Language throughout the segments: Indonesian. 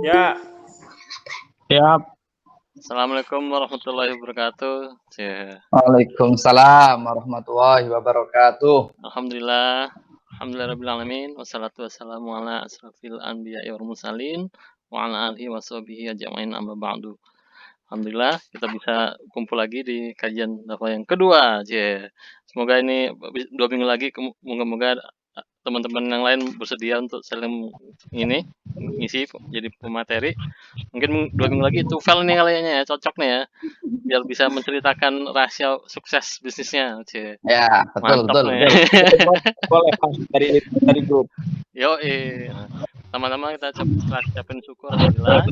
Ya, Siap. Assalamualaikum warahmatullahi wabarakatuh. Waalaikumsalam warahmatullahi wabarakatuh. Alhamdulillah. Alhamdulillahirabbil alamin wassalatu wassalamu ala asrofil anbiya'i wal mursalin wa ala alihi washabihi ajmain amma ba'du. Alhamdulillah kita bisa kumpul lagi di kajian dakwah yang kedua. Semoga ini 2 minggu lagi moga-moga teman-teman yang lain bersedia untuk saling ini ngisi jadi pemateri. Mungkin 2 minggu lagi Tufel nih kayaknya ya, cocok nih ya. Biar bisa menceritakan rahasia sukses bisnisnya. Ya, betul, Mantap betul, nih. betul. boleh Mas dari grup. Yoi. Sama-sama kita ucapin syukur alhamdulillah.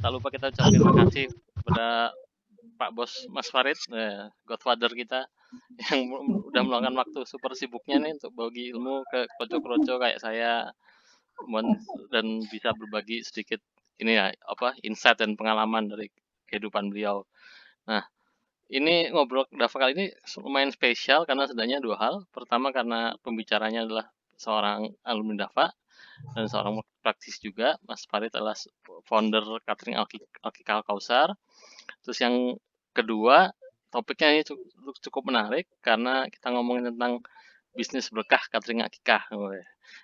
Tak lupa kita ucapin makasih kepada Pak Bos Mas Farid, Godfather kita yang udah meluangkan waktu super sibuknya nih untuk bagi ilmu ke kroco-kroco kayak saya dan bisa berbagi sedikit ini ya insight dan pengalaman dari kehidupan beliau. Nah, ini ngobrol Dava kali ini lumayan spesial karena setidaknya 2 hal. Pertama karena pembicaranya adalah seorang alumni Dava dan seorang praktisi juga. Mas Farid adalah founder catering Alkikal Kausar. Terus yang kedua, topiknya ini cukup menarik karena kita ngomongin tentang bisnis berkah catering akikah.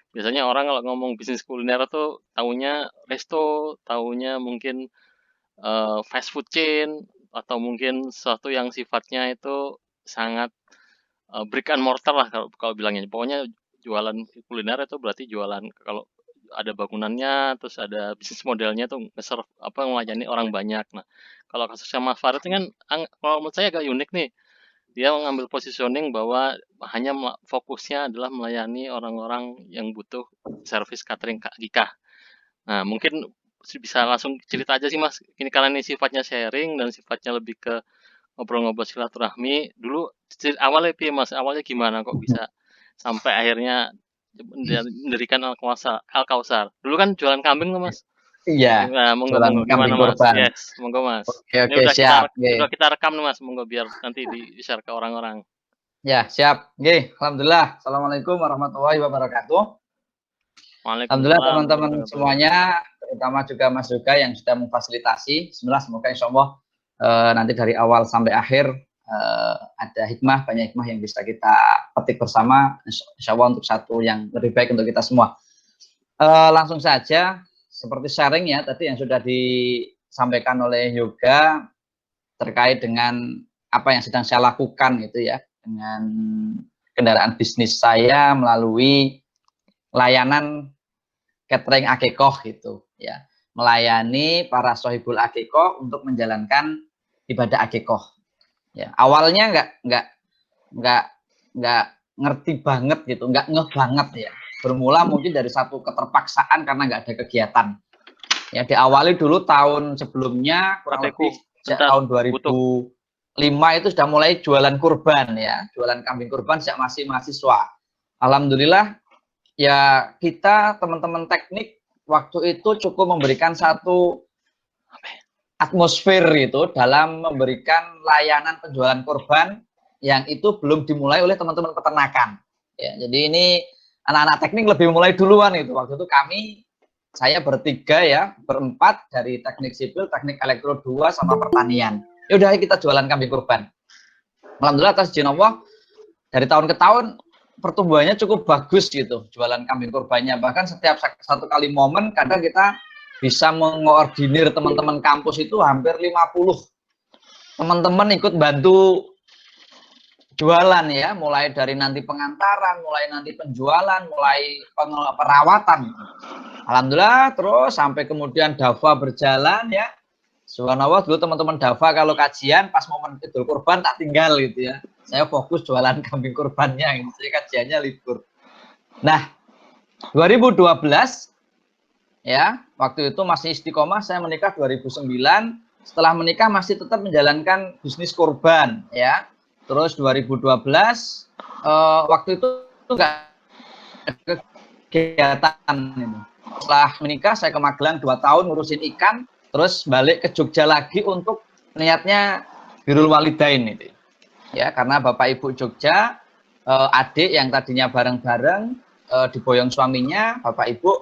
Biasanya orang kalau ngomong bisnis kuliner tuh taunya resto, taunya mungkin fast food chain atau mungkin sesuatu yang sifatnya itu sangat brick and mortar lah kalau bilangnya. Pokoknya jualan kuliner itu berarti jualan kalau ada bangunannya, terus ada bisnis modelnya tuh nge-serve melayani orang banyak. Nah, kalau kasusnya Mas Farid ini kan kalau menurut saya agak unik nih. Dia mengambil positioning bahwa hanya fokusnya adalah melayani orang-orang yang butuh service catering Kak Gika. Nah, mungkin bisa langsung cerita aja sih Mas. Ini karena ini sifatnya sharing dan sifatnya lebih ke ngobrol-ngobrol silaturahmi. Dulu awalnya Mas, awalnya gimana kok bisa sampai akhirnya mendirikan Al Kausar. Dulu kan jualan kambing tuh Mas. Iya, Nah, jualan monggo kambing gimana Mas? kurban. Yes, monggo Mas. Oke, Ini oke, siap. udah Oke. kita rekam nih Mas, monggo biar nanti di-share ke orang-orang. Ya, siap. Oke, alhamdulillah. Assalamualaikum warahmatullahi wabarakatuh. Alhamdulillah Waalaikumsalam teman-teman warahmatullahi wabarakatuh. semuanya, terutama juga Mas Yoga yang sudah memfasilitasi. Bismillah, semoga insya Allah nanti dari awal sampai akhir ada hikmah, banyak hikmah yang bisa kita petik bersama, insya Allah untuk satu yang lebih baik untuk kita semua. Langsung saja, seperti sharing ya tadi yang sudah disampaikan oleh Yoga terkait dengan apa yang sedang saya lakukan gitu ya, dengan kendaraan bisnis saya melalui layanan catering akikoh gitu ya, melayani para sohibul akikoh untuk menjalankan ibadah akikoh ya. Awalnya nggak ngerti banget gitu, nggak ngeh banget ya, bermula mungkin dari satu keterpaksaan karena nggak ada kegiatan ya. Diawali dulu tahun sebelumnya kurang lebih sejak tahun 2005 itu sudah mulai jualan kurban ya, jualan kambing kurban sejak masih mahasiswa. Alhamdulillah ya, kita teman-teman teknik waktu itu cukup memberikan satu atmosfer itu dalam memberikan layanan penjualan kurban yang itu belum dimulai oleh teman-teman peternakan ya. Jadi ini anak-anak teknik lebih mulai duluan itu. Waktu itu saya bertiga ya, berempat dari teknik sipil, teknik elektro 2 sama pertanian. Ya udah kita jualan kambing kurban. Alhamdulillah atas izin Allah dari tahun ke tahun pertumbuhannya cukup bagus gitu, jualan kambing kurbannya. Bahkan setiap satu kali momen kadang kita bisa mengordinir teman-teman kampus itu hampir 50 teman-teman ikut bantu jualan ya, mulai dari nanti pengantaran, mulai nanti penjualan, mulai perawatan. Alhamdulillah terus sampai kemudian Dava berjalan ya. Subhanallah, dulu teman-teman Dava kalau kajian pas momen Idul Kurban tak tinggal gitu ya. Saya fokus jualan kambing kurbannya, gitu. Jadi kajiannya libur. Nah, 2012 ya, waktu itu masih istiqomah, saya menikah 2009. Setelah menikah masih tetap menjalankan bisnis kurban ya. Terus 2012 waktu itu enggak ada kegiatan ini. Setelah menikah saya ke Magelang 2 tahun ngurusin ikan, terus balik ke Jogja lagi untuk niatnya birrul walidain itu. Ya, karena Bapak Ibu Jogja, adik yang tadinya bareng-bareng diboyong suaminya, Bapak Ibu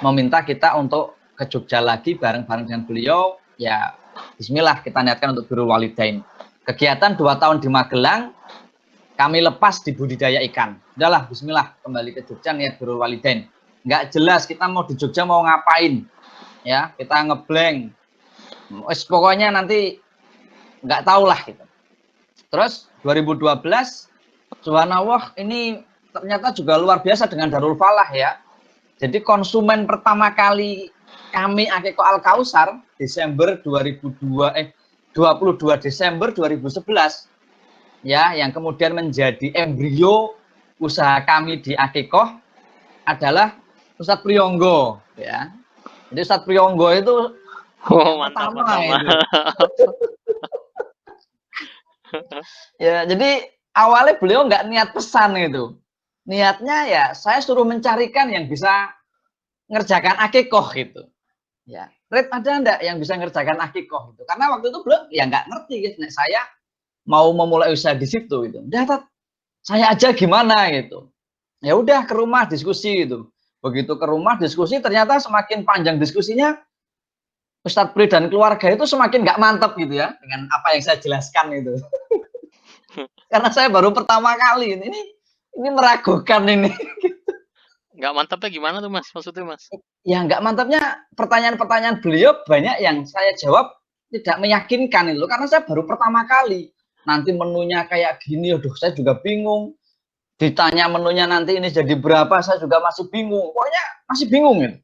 meminta kita untuk ke Jogja lagi bareng-bareng dengan beliau, ya bismillah kita niatkan untuk Birrul Walidain. Kegiatan 2 tahun di Magelang, kami lepas di budidaya ikan. Udahlah, bismillah kembali ke Jogja niat Birrul Walidain. Nggak jelas kita mau di Jogja mau ngapain, ya kita ngeblank. Pokoknya nanti nggak tahu lah gitu. Terus 2012, subhanallah ini ternyata juga luar biasa dengan Darul Falah ya. Jadi konsumen pertama kali kami Akeko Al Kausar Desember 22 Desember 2011 ya, yang kemudian menjadi embrio usaha kami di Akeko adalah Ustadz Priyonggo ya. Jadi Ustadz Priyonggo itu mantap. itu. Ya, jadi awalnya beliau nggak niat pesan itu. Niatnya ya saya suruh mencarikan yang bisa ngerjakan akikoh gitu. Ya, Red ada enggak yang bisa ngerjakan akikoh itu? Karena waktu itu belum ya nggak ngerti gitu. Nah, saya mau memulai usaha di situ gitu. Udah, saya aja gimana gitu. Ya udah ke rumah diskusi gitu. Begitu ke rumah diskusi ternyata semakin panjang diskusinya Ustadz Pri dan keluarga itu semakin nggak mantap gitu ya dengan apa yang saya jelaskan itu. Karena saya baru pertama kali ini meragukan ini. Nggak mantapnya gimana tuh Mas? Maksudnya Mas? Ya nggak mantapnya pertanyaan-pertanyaan beliau banyak yang saya jawab tidak meyakinkan itu karena saya baru pertama kali. Nanti menunya kayak gini, aduh saya juga bingung. Ditanya menunya nanti ini jadi berapa, saya juga masih bingung. Pokoknya masih bingung gitu.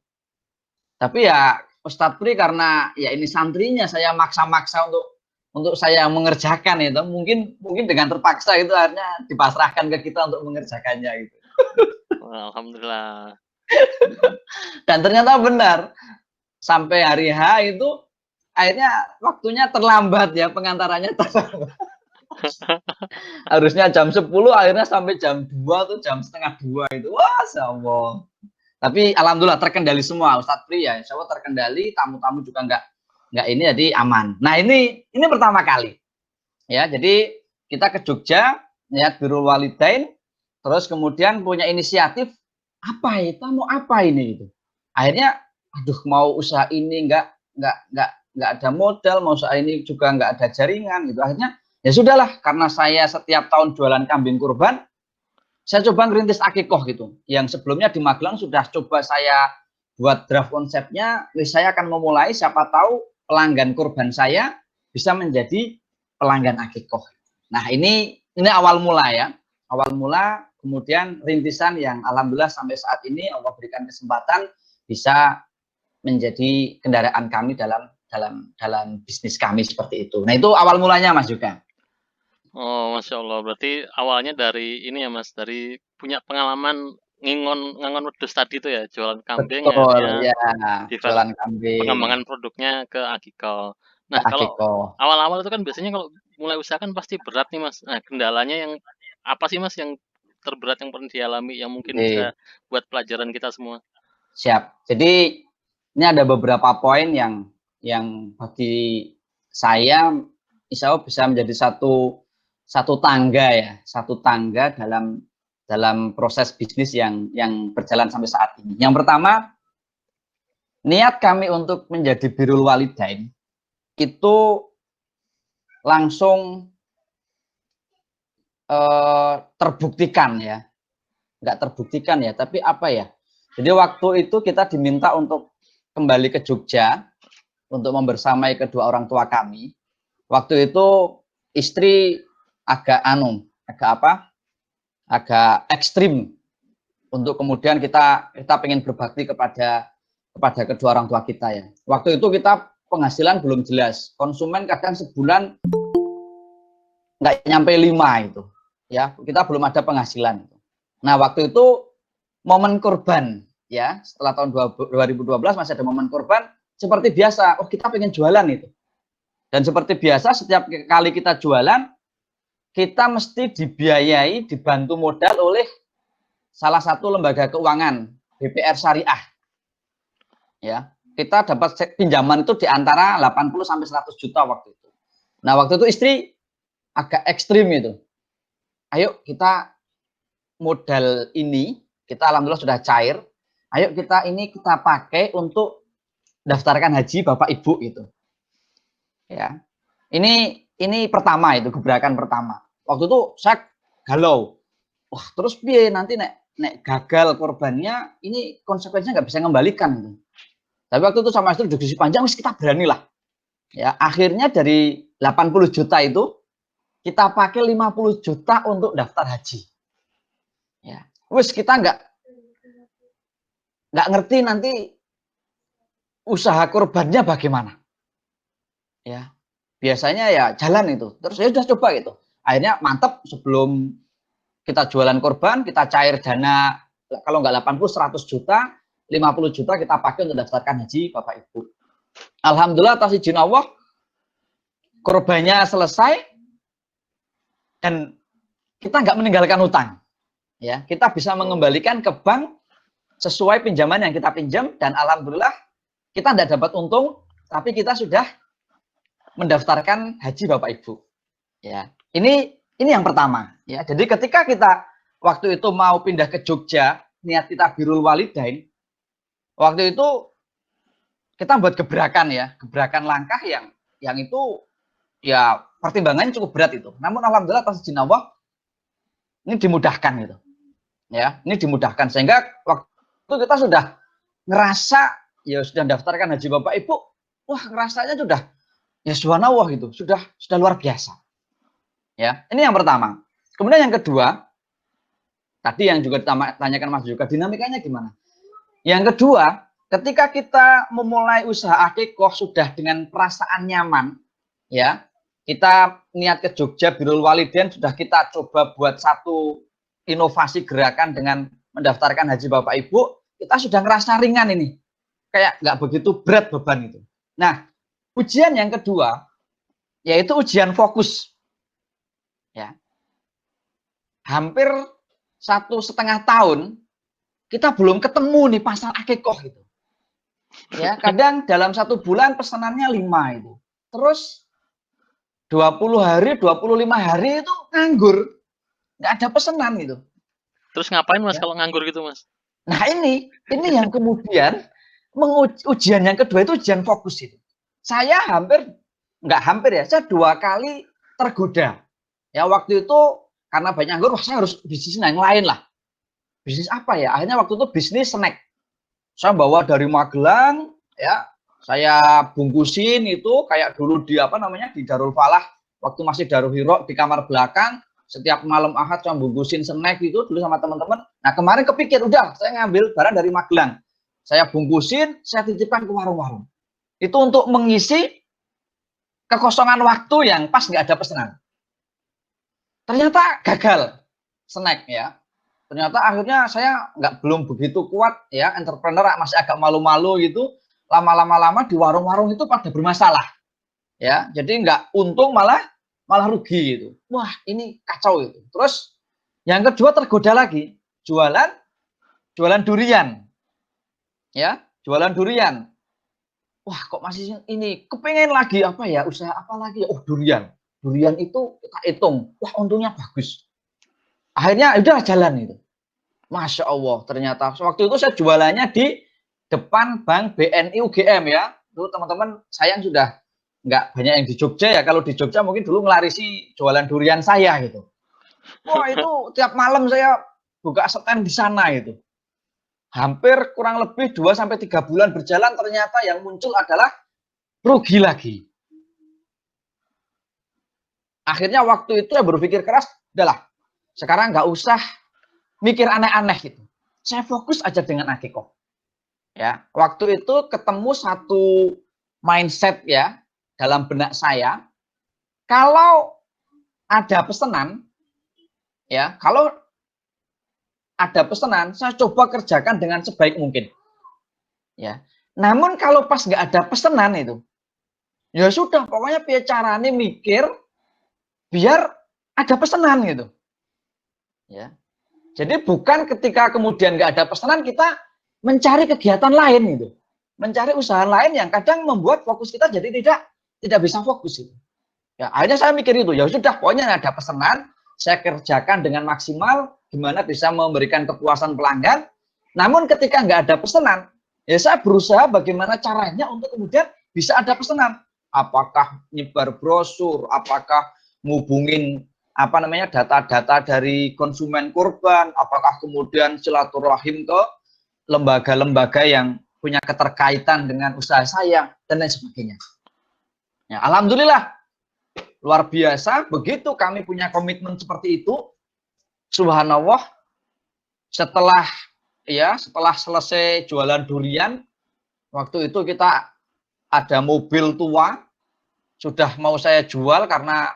Tapi ya Ustadz Pri karena ya ini santrinya saya maksa-maksa untuk saya mengerjakan itu. Mungkin dengan terpaksa itu akhirnya dipasrahkan ke kita untuk mengerjakannya gitu. Alhamdulillah. Dan ternyata benar. Sampai hari H itu akhirnya waktunya terlambat ya, pengantarannya terlambat. Harusnya jam 10 akhirnya sampai jam 2 tuh jam setengah 2 itu. Wah, Allah. Tapi alhamdulillah terkendali semua Ustadz Pri ya. Insya Allah terkendali, tamu-tamu juga nggak ini jadi aman. Nah, ini pertama kali. Ya, jadi kita ke Jogja niat Birrul Walidain, terus kemudian punya inisiatif apa ya, kita mau apa ini gitu. Akhirnya aduh mau usaha ini nggak ada modal, mau usaha ini juga nggak ada jaringan gitu. Akhirnya ya sudahlah, karena saya setiap tahun jualan kambing kurban, saya coba ngerintis akikoh gitu. Yang sebelumnya di Magelang sudah coba saya buat draft konsepnya, saya akan memulai, siapa tahu pelanggan kurban saya bisa menjadi pelanggan akikoh. Nah, ini awal mula ya. Awal mula, kemudian rintisan yang alhamdulillah sampai saat ini Allah berikan kesempatan bisa menjadi kendaraan kami dalam bisnis kami seperti itu. Nah, itu awal mulanya Mas juga. Oh, Masya Allah. Berarti awalnya dari ini ya Mas, dari punya pengalaman ngangon wedhus tadi itu ya, jualan kambing Betul, akhirnya ya, jualan kambing pengembangan produknya ke Akikal. ke Nah, kalau akikoh. awal-awal itu kan biasanya kalau mulai usaha kan pasti berat nih Mas. Nah, kendalanya yang apa sih Mas yang terberat yang pernah dialami yang mungkin Oke, bisa buat pelajaran kita semua? siap. Jadi ini ada beberapa poin yang bagi saya insya Allah bisa menjadi satu tangga ya, satu tangga dalam proses bisnis yang berjalan sampai saat ini. Yang pertama, niat kami untuk menjadi Birrul Walidain itu langsung terbuktikan ya, nggak terbuktikan ya, tapi apa ya? Jadi waktu itu kita diminta untuk kembali ke Jogja untuk membersamai kedua orang tua kami. Waktu itu istri agak agak ekstrim untuk kemudian kita pengen berbakti kepada kedua orang tua kita ya. Waktu itu kita penghasilan belum jelas, konsumen kadang sebulan nggak nyampe 5 itu ya, kita belum ada penghasilan. Nah, waktu itu momen kurban ya, setelah tahun 2012 masih ada momen kurban, seperti biasa, kita pengen jualan itu. Dan seperti biasa setiap kali kita jualan, kita mesti dibiayai, dibantu modal oleh salah satu lembaga keuangan, BPR Syariah. Ya, kita dapat pinjaman itu di antara 80 sampai 100 juta waktu itu. Nah, waktu itu istri agak ekstrim itu. Ayo kita modal ini, kita alhamdulillah sudah cair. Ayo kita pakai untuk daftarkan haji Bapak Ibu gitu. Ya. Ini pertama itu gebrakan pertama. Waktu itu saya galau. Wah, terus piye nanti nek gagal korbannya, ini konsekuensinya nggak bisa ngembalikan gitu. Tapi waktu itu sama istri diskusi panjang, wis kita berani lah. Ya, akhirnya dari 80 juta itu kita pakai 50 juta untuk daftar haji. Ya, wis kita nggak ngerti nanti usaha korbannya bagaimana. Ya, biasanya ya jalan itu. Terus ya udah coba gitu. Akhirnya mantap, sebelum kita jualan korban, kita cair dana, kalau nggak 80, 100 juta, 50 juta kita pakai untuk daftarkan haji Bapak Ibu. Alhamdulillah atas izin Allah, korbannya selesai, dan kita nggak meninggalkan hutang. Ya, kita bisa mengembalikan ke bank sesuai pinjaman yang kita pinjam, dan alhamdulillah kita tidak dapat untung, tapi kita sudah mendaftarkan haji Bapak Ibu. Ya, ini yang pertama. Ya, jadi ketika kita waktu itu mau pindah ke Jogja, niat kita birrul walidain, waktu itu kita buat gebrakan ya, gebrakan langkah yang itu ya pertimbangannya cukup berat itu. Namun alhamdulillah atas izin Allah ini dimudahkan gitu. Ya, ini dimudahkan sehingga waktu itu kita sudah ngerasa ya sudah daftarkan haji Bapak Ibu, wah ngerasanya sudah ya subhanallah gitu, sudah luar biasa. Ya, ini yang pertama. Kemudian yang kedua, tadi yang juga ditanyakan Mas juga, dinamikanya gimana? Yang kedua, ketika kita memulai usaha akikoh sudah dengan perasaan nyaman, ya, kita niat ke Jogja birrul walidain, sudah kita coba buat satu inovasi gerakan dengan mendaftarkan haji Bapak Ibu, kita sudah ngerasa ringan ini, kayak nggak begitu berat beban itu. Nah, ujian yang kedua, yaitu ujian fokus. Ya, hampir 1,5 tahun kita belum ketemu nih pasar akikoh itu. Ya, kadang dalam 1 bulan pesanannya 5 itu. Terus 20 hari, 25 hari itu nganggur. Nggak ada pesanan gitu. Terus ngapain Mas Ya. kalau nganggur gitu Mas? Nah ini yang kemudian ujian yang kedua itu ujian fokus itu. Saya nggak hampir ya, saya 2 kali tergoda. Ya waktu itu karena banyak nganggur, wah saya harus bisnis yang lain lah. Bisnis apa ya? Akhirnya waktu itu bisnis snack. Saya bawa dari Magelang, ya, saya bungkusin itu kayak dulu di di Darul Falah, waktu masih Darul Hiro di kamar belakang, setiap malam Ahad saya bungkusin snack itu dulu sama teman-teman. Nah kemarin kepikir, udah saya ngambil barang dari Magelang, saya bungkusin, saya titipkan ke warung-warung. Itu untuk mengisi kekosongan waktu yang pas nggak ada pesanan. Ternyata gagal snack ya. Ternyata akhirnya saya belum begitu kuat ya, entrepreneur masih agak malu-malu gitu. Lama-lama di warung-warung itu pada bermasalah. Ya, jadi nggak untung malah rugi gitu. Wah, ini kacau itu. Terus yang kedua tergoda lagi, jualan durian. Ya, jualan durian. Wah, kok masih ini kepengen lagi apa ya, usaha apa lagi? Oh, durian. Durian itu kita hitung, wah untungnya bagus. Akhirnya udah jalan itu. Masya Allah, ternyata waktu itu saya jualannya di depan Bank BNI UGM ya. Dulu teman-teman saya yang sudah nggak banyak yang di Jogja ya. Kalau di Jogja mungkin dulu ngelarisi jualan durian saya gitu. Wah itu tiap malam saya buka stand di sana itu. Hampir kurang lebih 2-3 bulan berjalan, ternyata yang muncul adalah rugi lagi. Akhirnya waktu itu saya berpikir keras, udahlah, sekarang nggak usah mikir aneh-aneh gitu. Saya fokus aja dengan akikoh. Ya, waktu itu ketemu satu mindset ya dalam benak saya. Kalau ada pesanan, ya, kalau ada pesanan, saya coba kerjakan dengan sebaik mungkin. Ya, namun kalau pas nggak ada pesanan itu, ya sudah, pokoknya biar caranya mikir biar ada pesanan gitu. Ya. Jadi bukan ketika kemudian nggak ada pesanan kita mencari kegiatan lain gitu. Mencari usaha lain yang kadang membuat fokus kita jadi tidak bisa fokus gitu. Ya, akhirnya saya mikir itu, ya sudah pokoknya ada pesanan, saya kerjakan dengan maksimal, gimana bisa memberikan kepuasan pelanggan. Namun ketika nggak ada pesanan, Ya saya berusaha bagaimana caranya untuk kemudian bisa ada pesanan. Apakah nyebar brosur, apakah ngubungin data-data dari konsumen kurban, apakah kemudian silaturahim ke lembaga-lembaga yang punya keterkaitan dengan usaha saya dan lain sebagainya. Ya, alhamdulillah luar biasa, begitu kami punya komitmen seperti itu, subhanallah, setelah selesai jualan durian, waktu itu kita ada mobil tua, sudah mau saya jual karena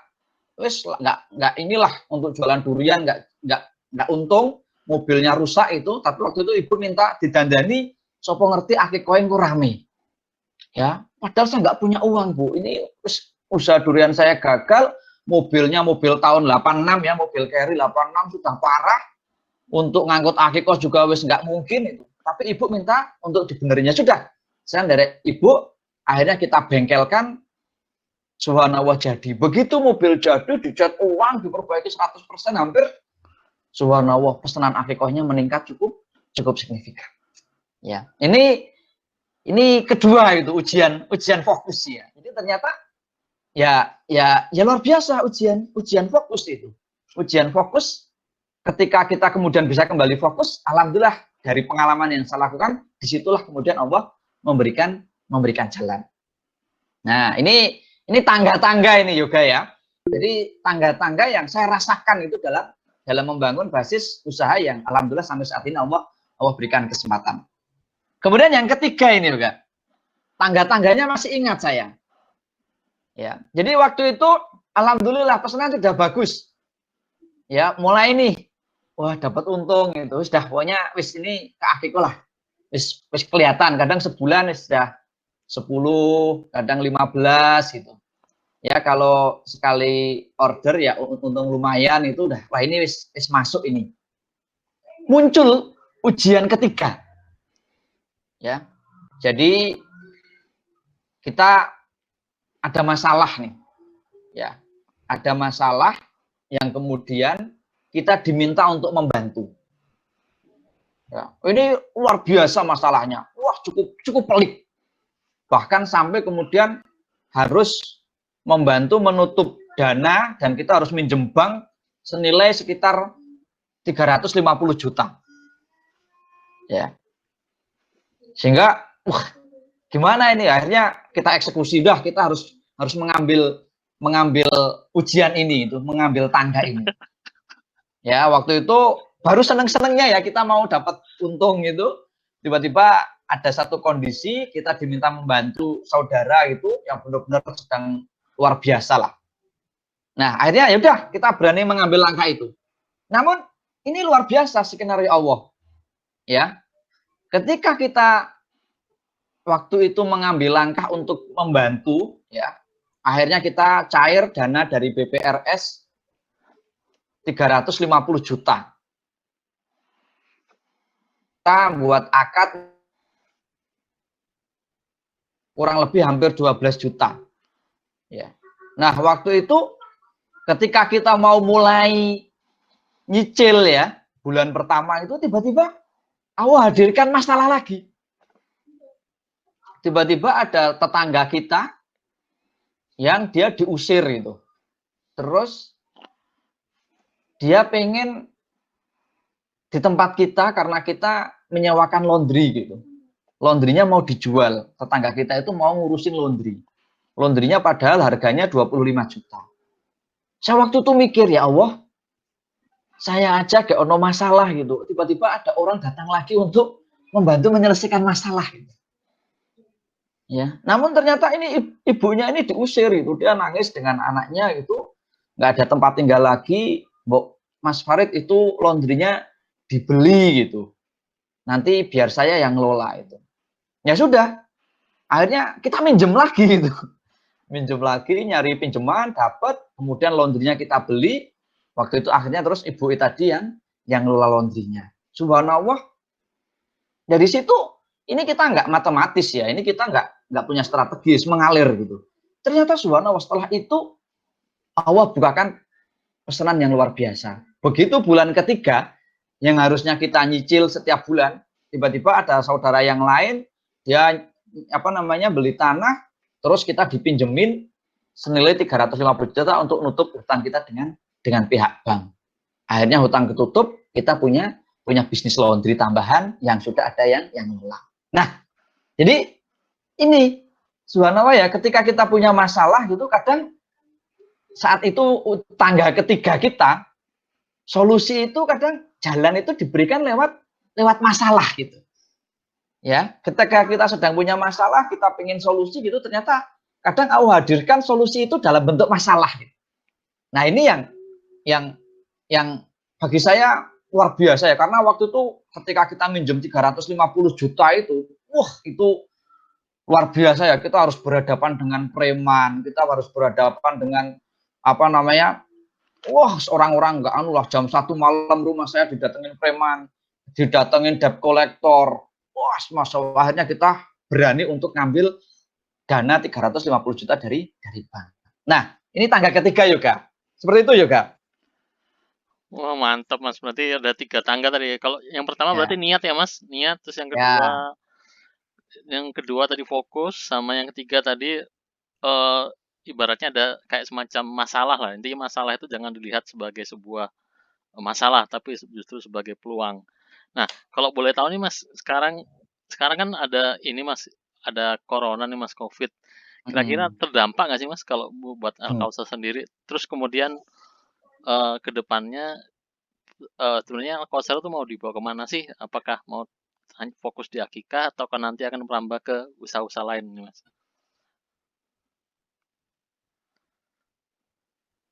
wis nggak inilah untuk jualan durian nggak untung, mobilnya rusak itu, tapi waktu itu ibu minta didandani, sopo ngerti akikoin ku rame. Ya, padahal saya nggak punya uang, Bu. Ini usaha durian saya gagal, mobilnya mobil tahun 86 ya, mobil carry 86 sudah parah. Untuk ngangkut akikah juga wis nggak mungkin itu. Tapi ibu minta untuk dibenerinnya, sudah. Saya dari ibu, akhirnya kita bengkelkan, subhanallah jadi. Begitu mobil jadi, dicat uang, diperbaiki 100% hampir, subhanallah pesanan akikahnya meningkat cukup signifikan. Ya, ini kedua itu ujian fokus ya. Jadi ternyata ya luar biasa ujian fokus itu. Ujian fokus ketika kita kemudian bisa kembali fokus, alhamdulillah dari pengalaman yang saya lakukan, disitulah kemudian Allah memberikan jalan. Nah, ini tangga-tangga ini juga ya. Jadi tangga-tangga yang saya rasakan itu dalam membangun basis usaha yang alhamdulillah sampai saat ini Allah berikan kesempatan. Kemudian yang ketiga ini juga, tangga-tangganya masih ingat saya. Ya, jadi waktu itu alhamdulillah pesanan sudah bagus. Ya, mulai nih, wah dapat untung itu, sudah pokoknya wis ini ke akikah lah. Wis kelihatan, kadang sebulan sudah 10, kadang 15 gitu. Ya kalau sekali order ya untung lumayan itu udah, wah ini wis masuk ini. Muncul ujian ketiga. Ya. Jadi kita ada masalah nih. Ya. Ada masalah yang kemudian kita diminta untuk membantu. Ya. Ini luar biasa masalahnya. Wah, cukup pelik. Bahkan sampai kemudian harus membantu menutup dana dan kita harus minjem bank senilai sekitar 350 juta. Ya. Sehingga gimana ini, akhirnya kita eksekusi, dah kita harus mengambil ujian ini, itu mengambil tangga ini. Ya, waktu itu baru seneng-senengnya ya kita mau dapat untung gitu, tiba-tiba ada satu kondisi kita diminta membantu saudara gitu yang benar-benar sedang luar biasa lah. Nah, akhirnya ya udah kita berani mengambil langkah itu. Namun ini luar biasa skenario Allah. Ya. Ketika kita waktu itu mengambil langkah untuk membantu, ya, akhirnya kita cair dana dari BPRS 350 juta. Kita buat akad kurang lebih hampir 12 juta. Ya. Nah, waktu itu ketika kita mau mulai nyicil ya, bulan pertama itu tiba-tiba Allah hadirkan masalah lagi. Tiba-tiba ada tetangga kita yang dia diusir itu. Terus dia pengen di tempat kita karena kita menyewakan laundry gitu. Laundrynya mau dijual. Tetangga kita itu mau ngurusin laundry. Laundrynya padahal harganya 25 juta. Saya waktu itu mikir, ya Allah, saya aja gak ono masalah gitu. Tiba-tiba ada orang datang lagi untuk membantu menyelesaikan masalah gitu. Ya, namun ternyata ini ibunya ini diusir itu, dia nangis dengan anaknya itu, nggak ada tempat tinggal lagi. Mas Farid itu laundrynya dibeli gitu, nanti biar saya yang ngelola itu. Ya sudah, akhirnya kita minjem lagi gitu, minjem lagi, nyari pinjaman, dapat, kemudian laundrynya kita beli. Waktu itu akhirnya terus ibu tadi yang ngelola laundrynya. Subhanallah, dari situ ini kita nggak matematis ya, ini kita nggak punya strategis, mengalir gitu. Ternyata subhanallah setelah itu Allah bukakan pesanan yang luar biasa. Begitu bulan ketiga yang harusnya kita nyicil setiap bulan, tiba-tiba ada saudara yang lain dia beli tanah, terus kita dipinjemin senilai 350 juta untuk nutup hutang kita dengan pihak bank. Akhirnya hutang ketutup, kita punya bisnis laundry tambahan yang sudah ada yang ngelola. Nah, jadi ini subhanallah ya, ketika kita punya masalah gitu, kadang saat itu tangga ketiga kita, solusi itu kadang jalan itu diberikan lewat masalah gitu. Ya, ketika kita sedang punya masalah, kita pengen solusi gitu, ternyata kadang Allah hadirkan solusi itu dalam bentuk masalah. Gitu. Nah, ini yang bagi saya luar biasa ya, karena waktu itu ketika kita minjem 350 juta itu, itu luar biasa ya, kita harus berhadapan dengan preman, kita harus berhadapan dengan orang-orang nggak jam 1 malam rumah saya didatengin preman, didatengin debt collector. Akhirnya kita berani untuk ngambil dana 350 juta dari bank. Nah, ini tangga ketiga Yoga. Seperti itu Yoga. Wah, mantap Mas. Berarti ada 3 tangga tadi. Kalau yang pertama berarti niat ya Mas, niat. Terus yang kedua tadi fokus, sama yang ketiga tadi ibaratnya ada kayak semacam masalah lah. Intinya masalah itu jangan dilihat sebagai sebuah masalah, tapi justru sebagai peluang. Nah, kalau boleh tahu nih Mas, sekarang kan ada ini Mas, ada corona nih Mas, COVID. Kira-kira terdampak nggak sih Mas kalau buat Alkausa sendiri? Terus kemudian ke depannya sebenarnya Alkausa itu mau dibawa kemana sih? Apakah mau fokus di akikah atau nanti akan merambah ke usaha-usaha lain nih Mas?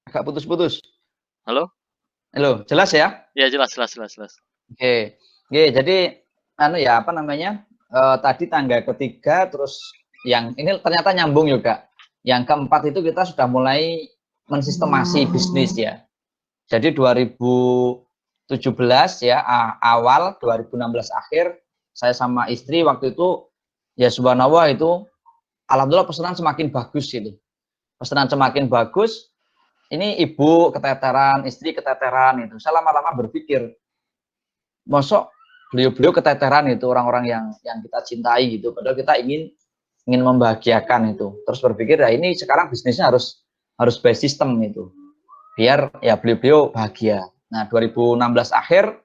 Agak putus-putus. Halo? Halo, jelas ya? Ya, jelas. Oke. Jadi tadi tangga ketiga, terus yang ini ternyata nyambung juga. Yang keempat itu kita sudah mulai mensistemasi bisnis ya. Jadi 2017 ya, awal 2016 akhir, saya sama istri waktu itu ya subhanallah itu alhamdulillah pesanan semakin bagus gitu. Pesanan semakin bagus. Ini ibu keteteran, istri keteteran itu. Saya lama-lama berpikir, mosok beliau-beliau keteteran itu orang-orang yang kita cintai gitu. Padahal kita ingin membahagiakan itu. Terus berpikir, ya ini sekarang bisnisnya harus by system itu. Biar ya beliau-beliau bahagia. Nah, 2016 akhir,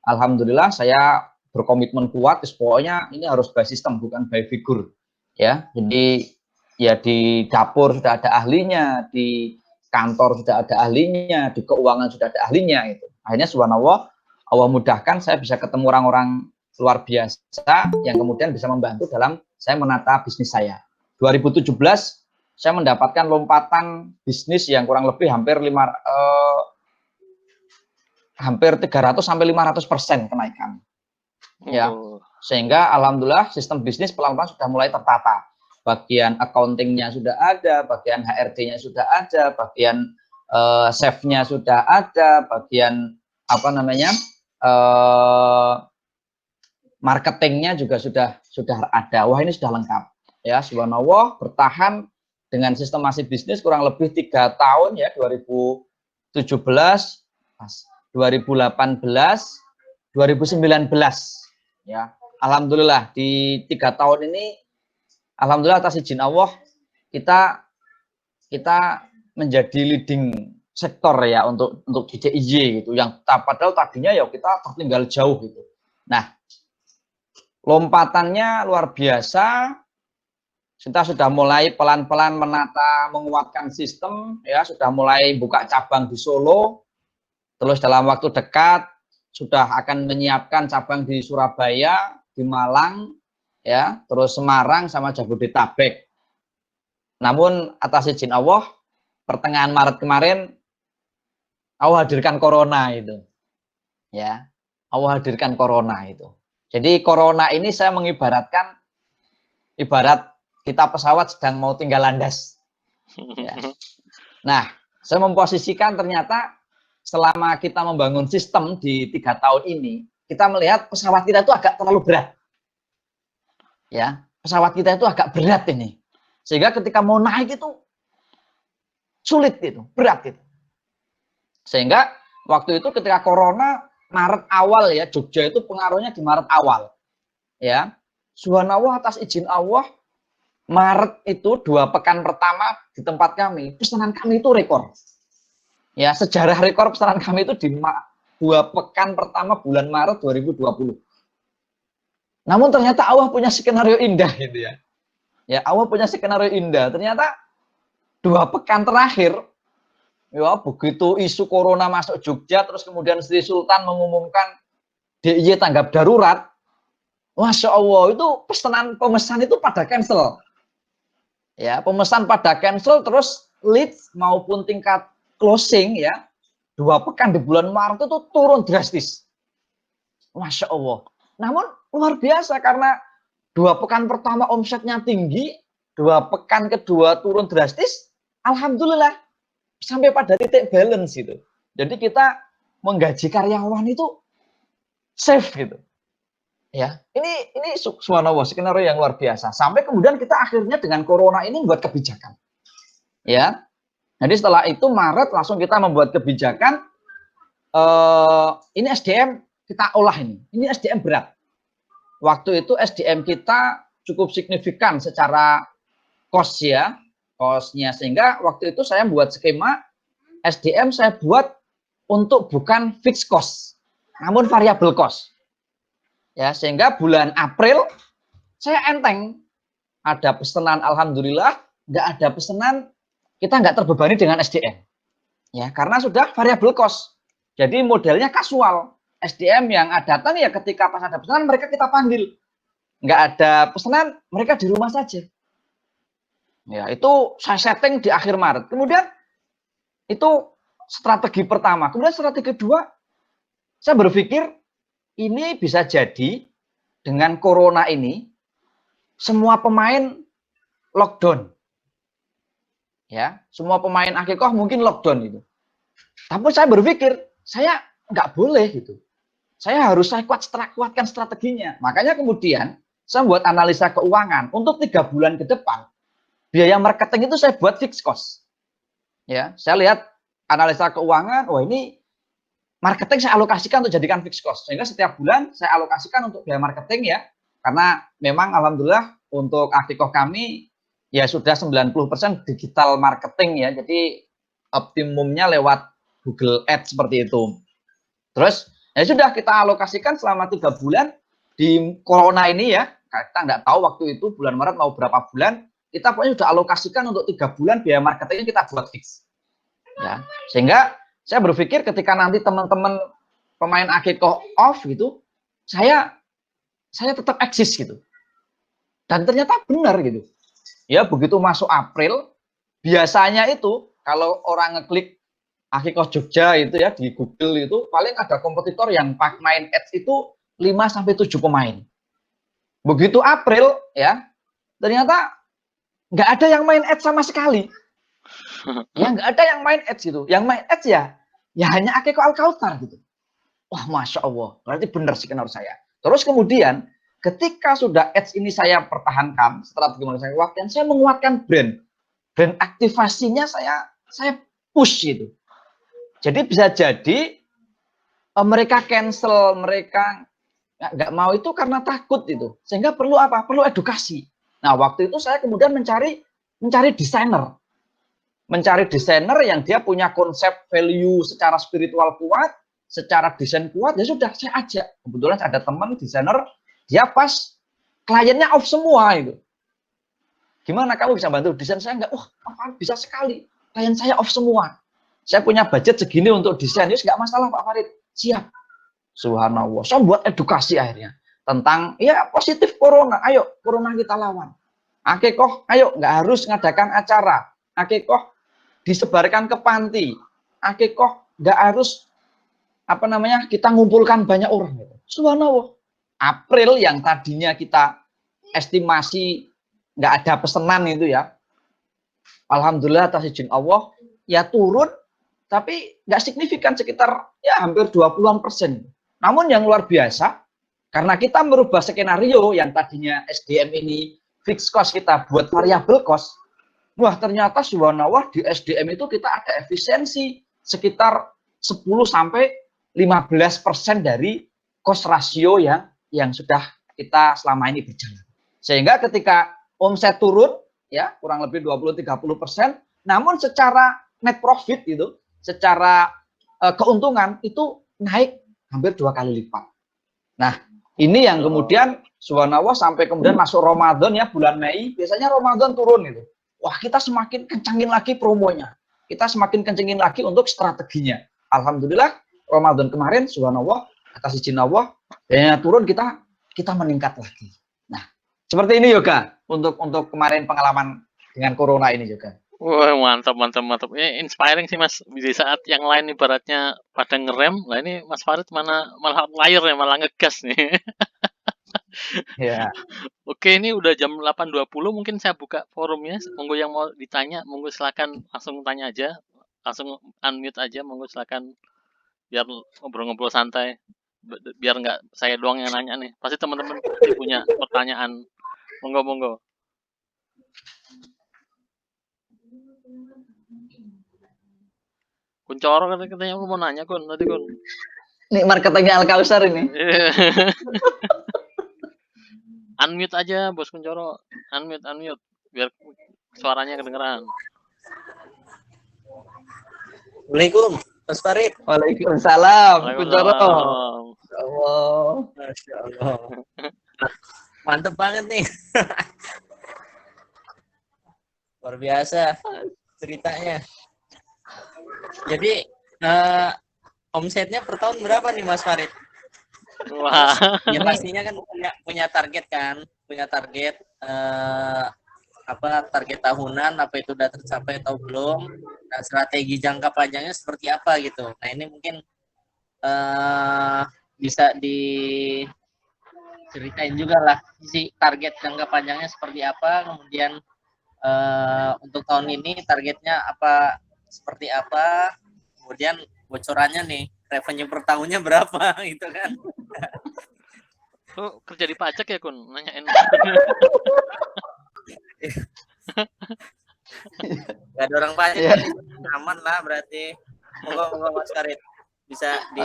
alhamdulillah saya berkomitmen kuat, pokoknya ini harus by system, bukan by figure. Ya, jadi ya di dapur sudah ada ahlinya, di kantor sudah ada ahlinya, di keuangan sudah ada ahlinya itu. Akhirnya subhanallah, Allah mudahkan saya bisa ketemu orang-orang luar biasa yang kemudian bisa membantu dalam saya menata bisnis saya. 2017 saya mendapatkan lompatan bisnis yang kurang lebih hampir 300 sampai 500% kenaikan. Ya. Sehingga alhamdulillah sistem bisnis pelan-pelan sudah mulai tertata. Bagian accounting-nya sudah ada, bagian HRD-nya sudah ada, bagian chef-nya sudah ada, bagian marketingnya juga sudah ada. Wah, ini sudah lengkap. Ya, subhanallah, bertahan dengan sistemasi bisnis kurang lebih 3 tahun ya, 2017, 2018, 2019 ya. Alhamdulillah di 3 tahun ini, alhamdulillah atas izin Allah kita menjadi leading sektor ya untuk DIY gitu, yang padahal tadinya ya kita tertinggal jauh gitu. Nah, lompatannya luar biasa. Kita sudah mulai pelan-pelan menata, menguatkan sistem ya, sudah mulai buka cabang di Solo. Terus dalam waktu dekat sudah akan menyiapkan cabang di Surabaya, di Malang ya, terus Semarang sama Jabodetabek. Namun atas izin Allah, pertengahan Maret kemarin Allah hadirkan corona itu. Ya. Allah hadirkan corona itu. Jadi corona ini saya mengibaratkan ibarat kita pesawat sedang mau tinggal landas. Ya. Nah, saya memposisikan ternyata selama kita membangun sistem di 3 tahun ini, kita melihat pesawat kita itu agak terlalu berat. Ya, pesawat kita itu agak berat ini. Sehingga ketika mau naik itu sulit gitu, berat gitu. Sehingga waktu itu ketika corona Maret awal ya, Jogja itu pengaruhnya di Maret awal. Ya. subhanallah atas izin Allah, Maret itu 2 pekan pertama di tempat kami, pesanan kami itu rekor. Ya, sejarah rekor pesanan kami itu di 2 pekan pertama bulan Maret 2020. Namun ternyata Allah punya skenario indah gitu ya. Ya, Allah punya skenario indah. Ternyata 2 pekan terakhir, ya begitu isu corona masuk Jogja, terus kemudian Sri Sultan mengumumkan DIY tanggap darurat, Masya Allah, itu pemesan itu pada cancel. Ya, pemesan pada cancel, terus leads maupun tingkat closing ya 2 pekan di bulan Maret itu turun drastis. Masya Allah. Namun luar biasa karena 2 pekan pertama omsetnya tinggi, 2 pekan kedua turun drastis, alhamdulillah sampai pada titik balance gitu. Jadi kita menggaji karyawan itu safe gitu. Ya, ini subhanallah skenario yang luar biasa. Sampai kemudian kita akhirnya dengan corona ini membuat kebijakan. Ya. Jadi setelah itu Maret langsung kita membuat kebijakan ini SDM kita olah ini. Ini SDM berat. Waktu itu SDM kita cukup signifikan secara cost ya, costnya, sehingga waktu itu saya buat skema SDM saya buat untuk bukan fixed cost, namun variable cost. Ya, sehingga bulan April saya enteng, ada pesanan alhamdulillah, nggak ada pesanan, kita nggak terbebani dengan SDM. Ya, karena sudah variable cost. Jadi modelnya kasual. SDM yang datang ya ketika pas ada pesanan mereka kita panggil. Nggak ada pesanan, mereka di rumah saja. Ya, itu saya setting di akhir Maret. Kemudian itu strategi pertama. Kemudian strategi kedua, saya berpikir ini bisa jadi dengan corona ini semua pemain lockdown. Ya, semua pemain akikoh mungkin lockdown itu. Tapi saya berpikir saya nggak boleh gitu. Saya harus kuatkan strateginya. Makanya kemudian saya buat analisa keuangan untuk 3 bulan ke depan. Biaya marketing itu saya buat fixed cost. Ya, saya lihat analisa keuangan, oh ini marketing saya alokasikan untuk jadikan fixed cost. Sehingga setiap bulan saya alokasikan untuk biaya marketing ya. Karena memang alhamdulillah untuk akikoh kami ya sudah 90% digital marketing ya. Jadi optimumnya lewat Google Ads seperti itu. Terus ya sudah kita alokasikan selama 3 bulan di corona ini ya. Kita nggak tahu waktu itu bulan Maret mau berapa bulan. Kita pokoknya sudah alokasikan untuk 3 bulan biaya marketingnya kita buat fix. Ya, sehingga saya berpikir ketika nanti teman-teman pemain akikoh off gitu, saya tetap eksis gitu. Dan ternyata benar gitu. Ya, begitu masuk April, biasanya itu kalau orang ngeklik akikoh Jogja itu ya di Google itu paling ada kompetitor yang main ads itu 5-7 pemain. Begitu April ya, ternyata nggak ada yang main ads sama sekali. Ya nggak ada yang main ads gitu. Yang main ads ya hanya akikoh Al-Kautsar gitu. Wah, Masya Allah, berarti benar skenario saya. Terus kemudian ketika sudah ads ini saya pertahankan, strategi saya kuatkan, saya menguatkan brand aktivasinya saya push gitu. Jadi bisa jadi mereka cancel, mereka nggak mau itu karena takut itu. Sehingga perlu apa? Perlu edukasi. Nah, waktu itu saya kemudian mencari desainer. Mencari desainer yang dia punya konsep value secara spiritual kuat, secara desain kuat, ya sudah saya ajak. Kebetulan ada teman desainer, dia pas kliennya off semua itu. Gimana kamu bisa bantu desain saya? Enggak, bisa sekali. Klien saya off semua. Saya punya budget segini untuk desain, ya nggak masalah Pak Farid. Siap. Subhanallah. Saya buat edukasi akhirnya tentang ya positif corona. Ayo corona kita lawan. Akikoh, ayo nggak harus ngadakan acara. Akikoh disebarkan ke panti. Akikoh nggak harus kita ngumpulkan banyak orang. Subhanallah. April yang tadinya kita estimasi nggak ada pesanan itu ya. Alhamdulillah atas izin Allah ya turun, tapi nggak signifikan, sekitar ya hampir 20%. Namun yang luar biasa, karena kita merubah skenario yang tadinya SDM ini fixed cost kita buat variable cost. Wah, ternyata subhanallah di SDM itu kita ada efisiensi sekitar 10-15% dari cost ratio yang sudah kita selama ini berjalan. Sehingga ketika omset turun, ya kurang lebih 20-30%, namun secara net profit gitu, secara keuntungan itu naik hampir 2 kali lipat. Nah, ini yang kemudian subhanallah sampai kemudian masuk Ramadan ya, bulan Mei, biasanya Ramadan turun gitu. Wah, kita semakin kencangin lagi promonya. Kita semakin kencangin lagi untuk strateginya. Alhamdulillah Ramadan kemarin subhanallah atas izin Allah, biayanya turun, kita meningkat lagi. Nah, seperti ini Yoga untuk kemarin pengalaman dengan corona ini juga. Wah, mantap, mantap, mantap. Ini inspiring sih Mas. Di saat yang lain ibaratnya pada ngerem, lah ini Mas Farid malah layar ya, malah ngegas nih. Ya. Oke, ini udah jam 8.20, mungkin saya buka forumnya. Monggo yang mau ditanya, monggo silakan langsung tanya aja. Langsung unmute aja, monggo silakan. Biar ngobrol-ngobrol santai. Biar nggak saya doang yang nanya nih. Pasti teman-teman pasti punya pertanyaan. Monggo, monggo. Kuncoro katanya lu mau nanya Kun tadi Kun. Ini marketingnya Al Kausar ini. Unmute aja Bos Kuncoro. Unmute biar suaranya kedengeran. Assalamualaikum, Mas Farid. Waalaikumsalam, Kuncoro. Allah. Masya Allah. Mantep banget nih. Luar biasa ceritanya. Jadi omsetnya per tahun berapa nih Mas Farid? Wah. Ya pastinya kan punya target kan, punya target target tahunan, apa itu udah tercapai atau belum? Nah, strategi jangka panjangnya seperti apa gitu. Nah, ini mungkin bisa diceritain juga lah si target jangka panjangnya seperti apa, kemudian untuk tahun ini targetnya apa, seperti apa, kemudian bocorannya nih revenue per tahunnya berapa gitu kan. Lu kerja di pajak ya Kun? Nanyain. Gak ada orang pajak Ya. aman lah berarti. Moga Mas Farid bisa di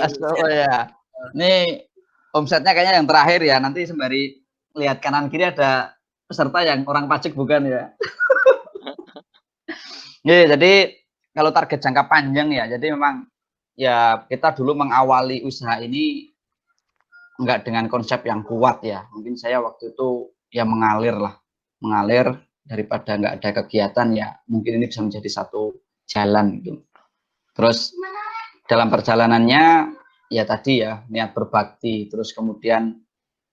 ya. Ini omsetnya kayaknya yang terakhir ya. Nanti sembari lihat kanan kiri ada peserta yang orang pajak bukan ya. Jadi kalau target jangka panjang ya, jadi memang ya kita dulu mengawali usaha ini enggak dengan konsep yang kuat ya. Mungkin saya waktu itu ya mengalir daripada nggak ada kegiatan ya. Mungkin ini bisa menjadi satu jalan gitu. Terus dalam perjalanannya ya tadi ya niat berbakti, terus kemudian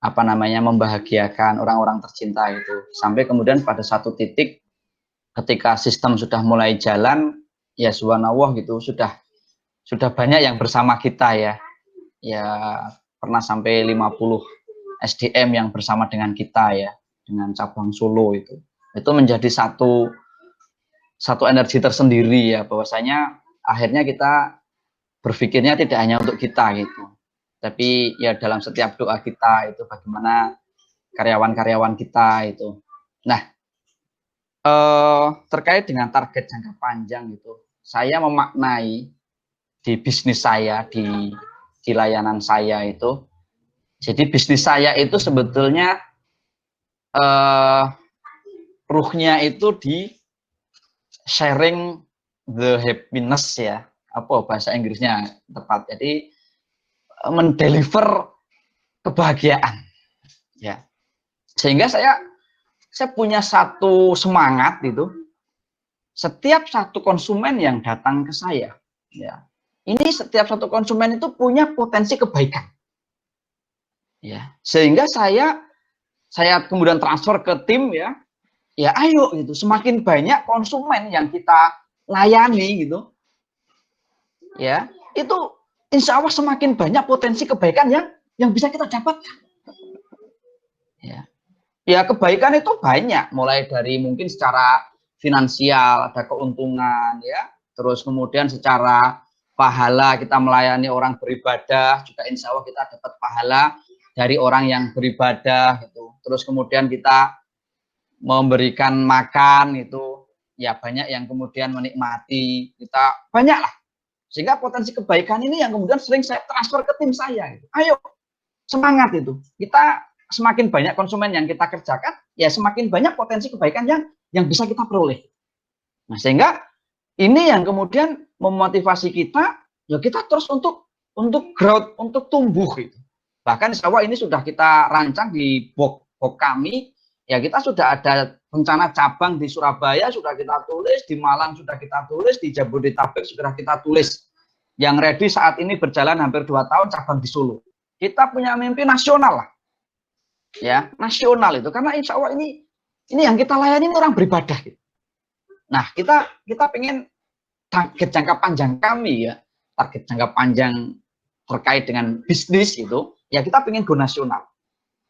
membahagiakan orang-orang tercinta itu, sampai kemudian pada satu titik ketika sistem sudah mulai jalan ya subhanallah gitu, sudah banyak yang bersama kita ya pernah sampai 50 SDM yang bersama dengan kita ya, dengan cabang Solo itu menjadi satu energi tersendiri ya, bahwasanya akhirnya kita berpikirnya tidak hanya untuk kita gitu, tapi ya dalam setiap doa kita itu bagaimana karyawan-karyawan kita itu. Nah, terkait dengan target jangka panjang itu, saya memaknai di bisnis saya, di layanan saya itu, jadi bisnis saya itu sebetulnya ruhnya itu di sharing the happiness ya, apa bahasa Inggrisnya tepat, jadi mendeliver kebahagiaan ya, sehingga saya punya satu semangat itu, setiap satu konsumen yang datang ke saya ya, ini setiap satu konsumen itu punya potensi kebaikan ya, sehingga saya kemudian transfer ke tim ya ayo gitu, semakin banyak konsumen yang kita layani gitu ya, itu insya Allah semakin banyak potensi kebaikan yang bisa kita dapat ya, kebaikan itu banyak, mulai dari mungkin secara finansial ada keuntungan ya, terus kemudian secara pahala kita melayani orang beribadah juga insya Allah kita dapat pahala dari orang yang beribadah gitu, terus kemudian kita memberikan makan itu ya banyak yang kemudian menikmati, kita banyak lah, sehingga potensi kebaikan ini yang kemudian sering saya transfer ke tim saya gitu. Ayo semangat itu, kita semakin banyak konsumen yang kita kerjakan, ya semakin banyak potensi kebaikan yang bisa kita peroleh. Nah, sehingga ini yang kemudian memotivasi kita, ya kita terus untuk growth, untuk tumbuh gitu. Bahkan insya Allah ini sudah kita rancang di BOK kami, ya kita sudah ada rencana cabang di Surabaya sudah kita tulis, di Malang sudah kita tulis, di Jabodetabek sudah kita tulis. Yang ready saat ini berjalan hampir 2 tahun cabang di Solo. Kita punya mimpi nasional lah, ya nasional itu, karena insya Allah ini yang kita layani ini orang beribadah. Gitu. Nah kita pengen target jangka panjang kami ya, target jangka panjang terkait dengan bisnis itu, ya kita pengen go nasional.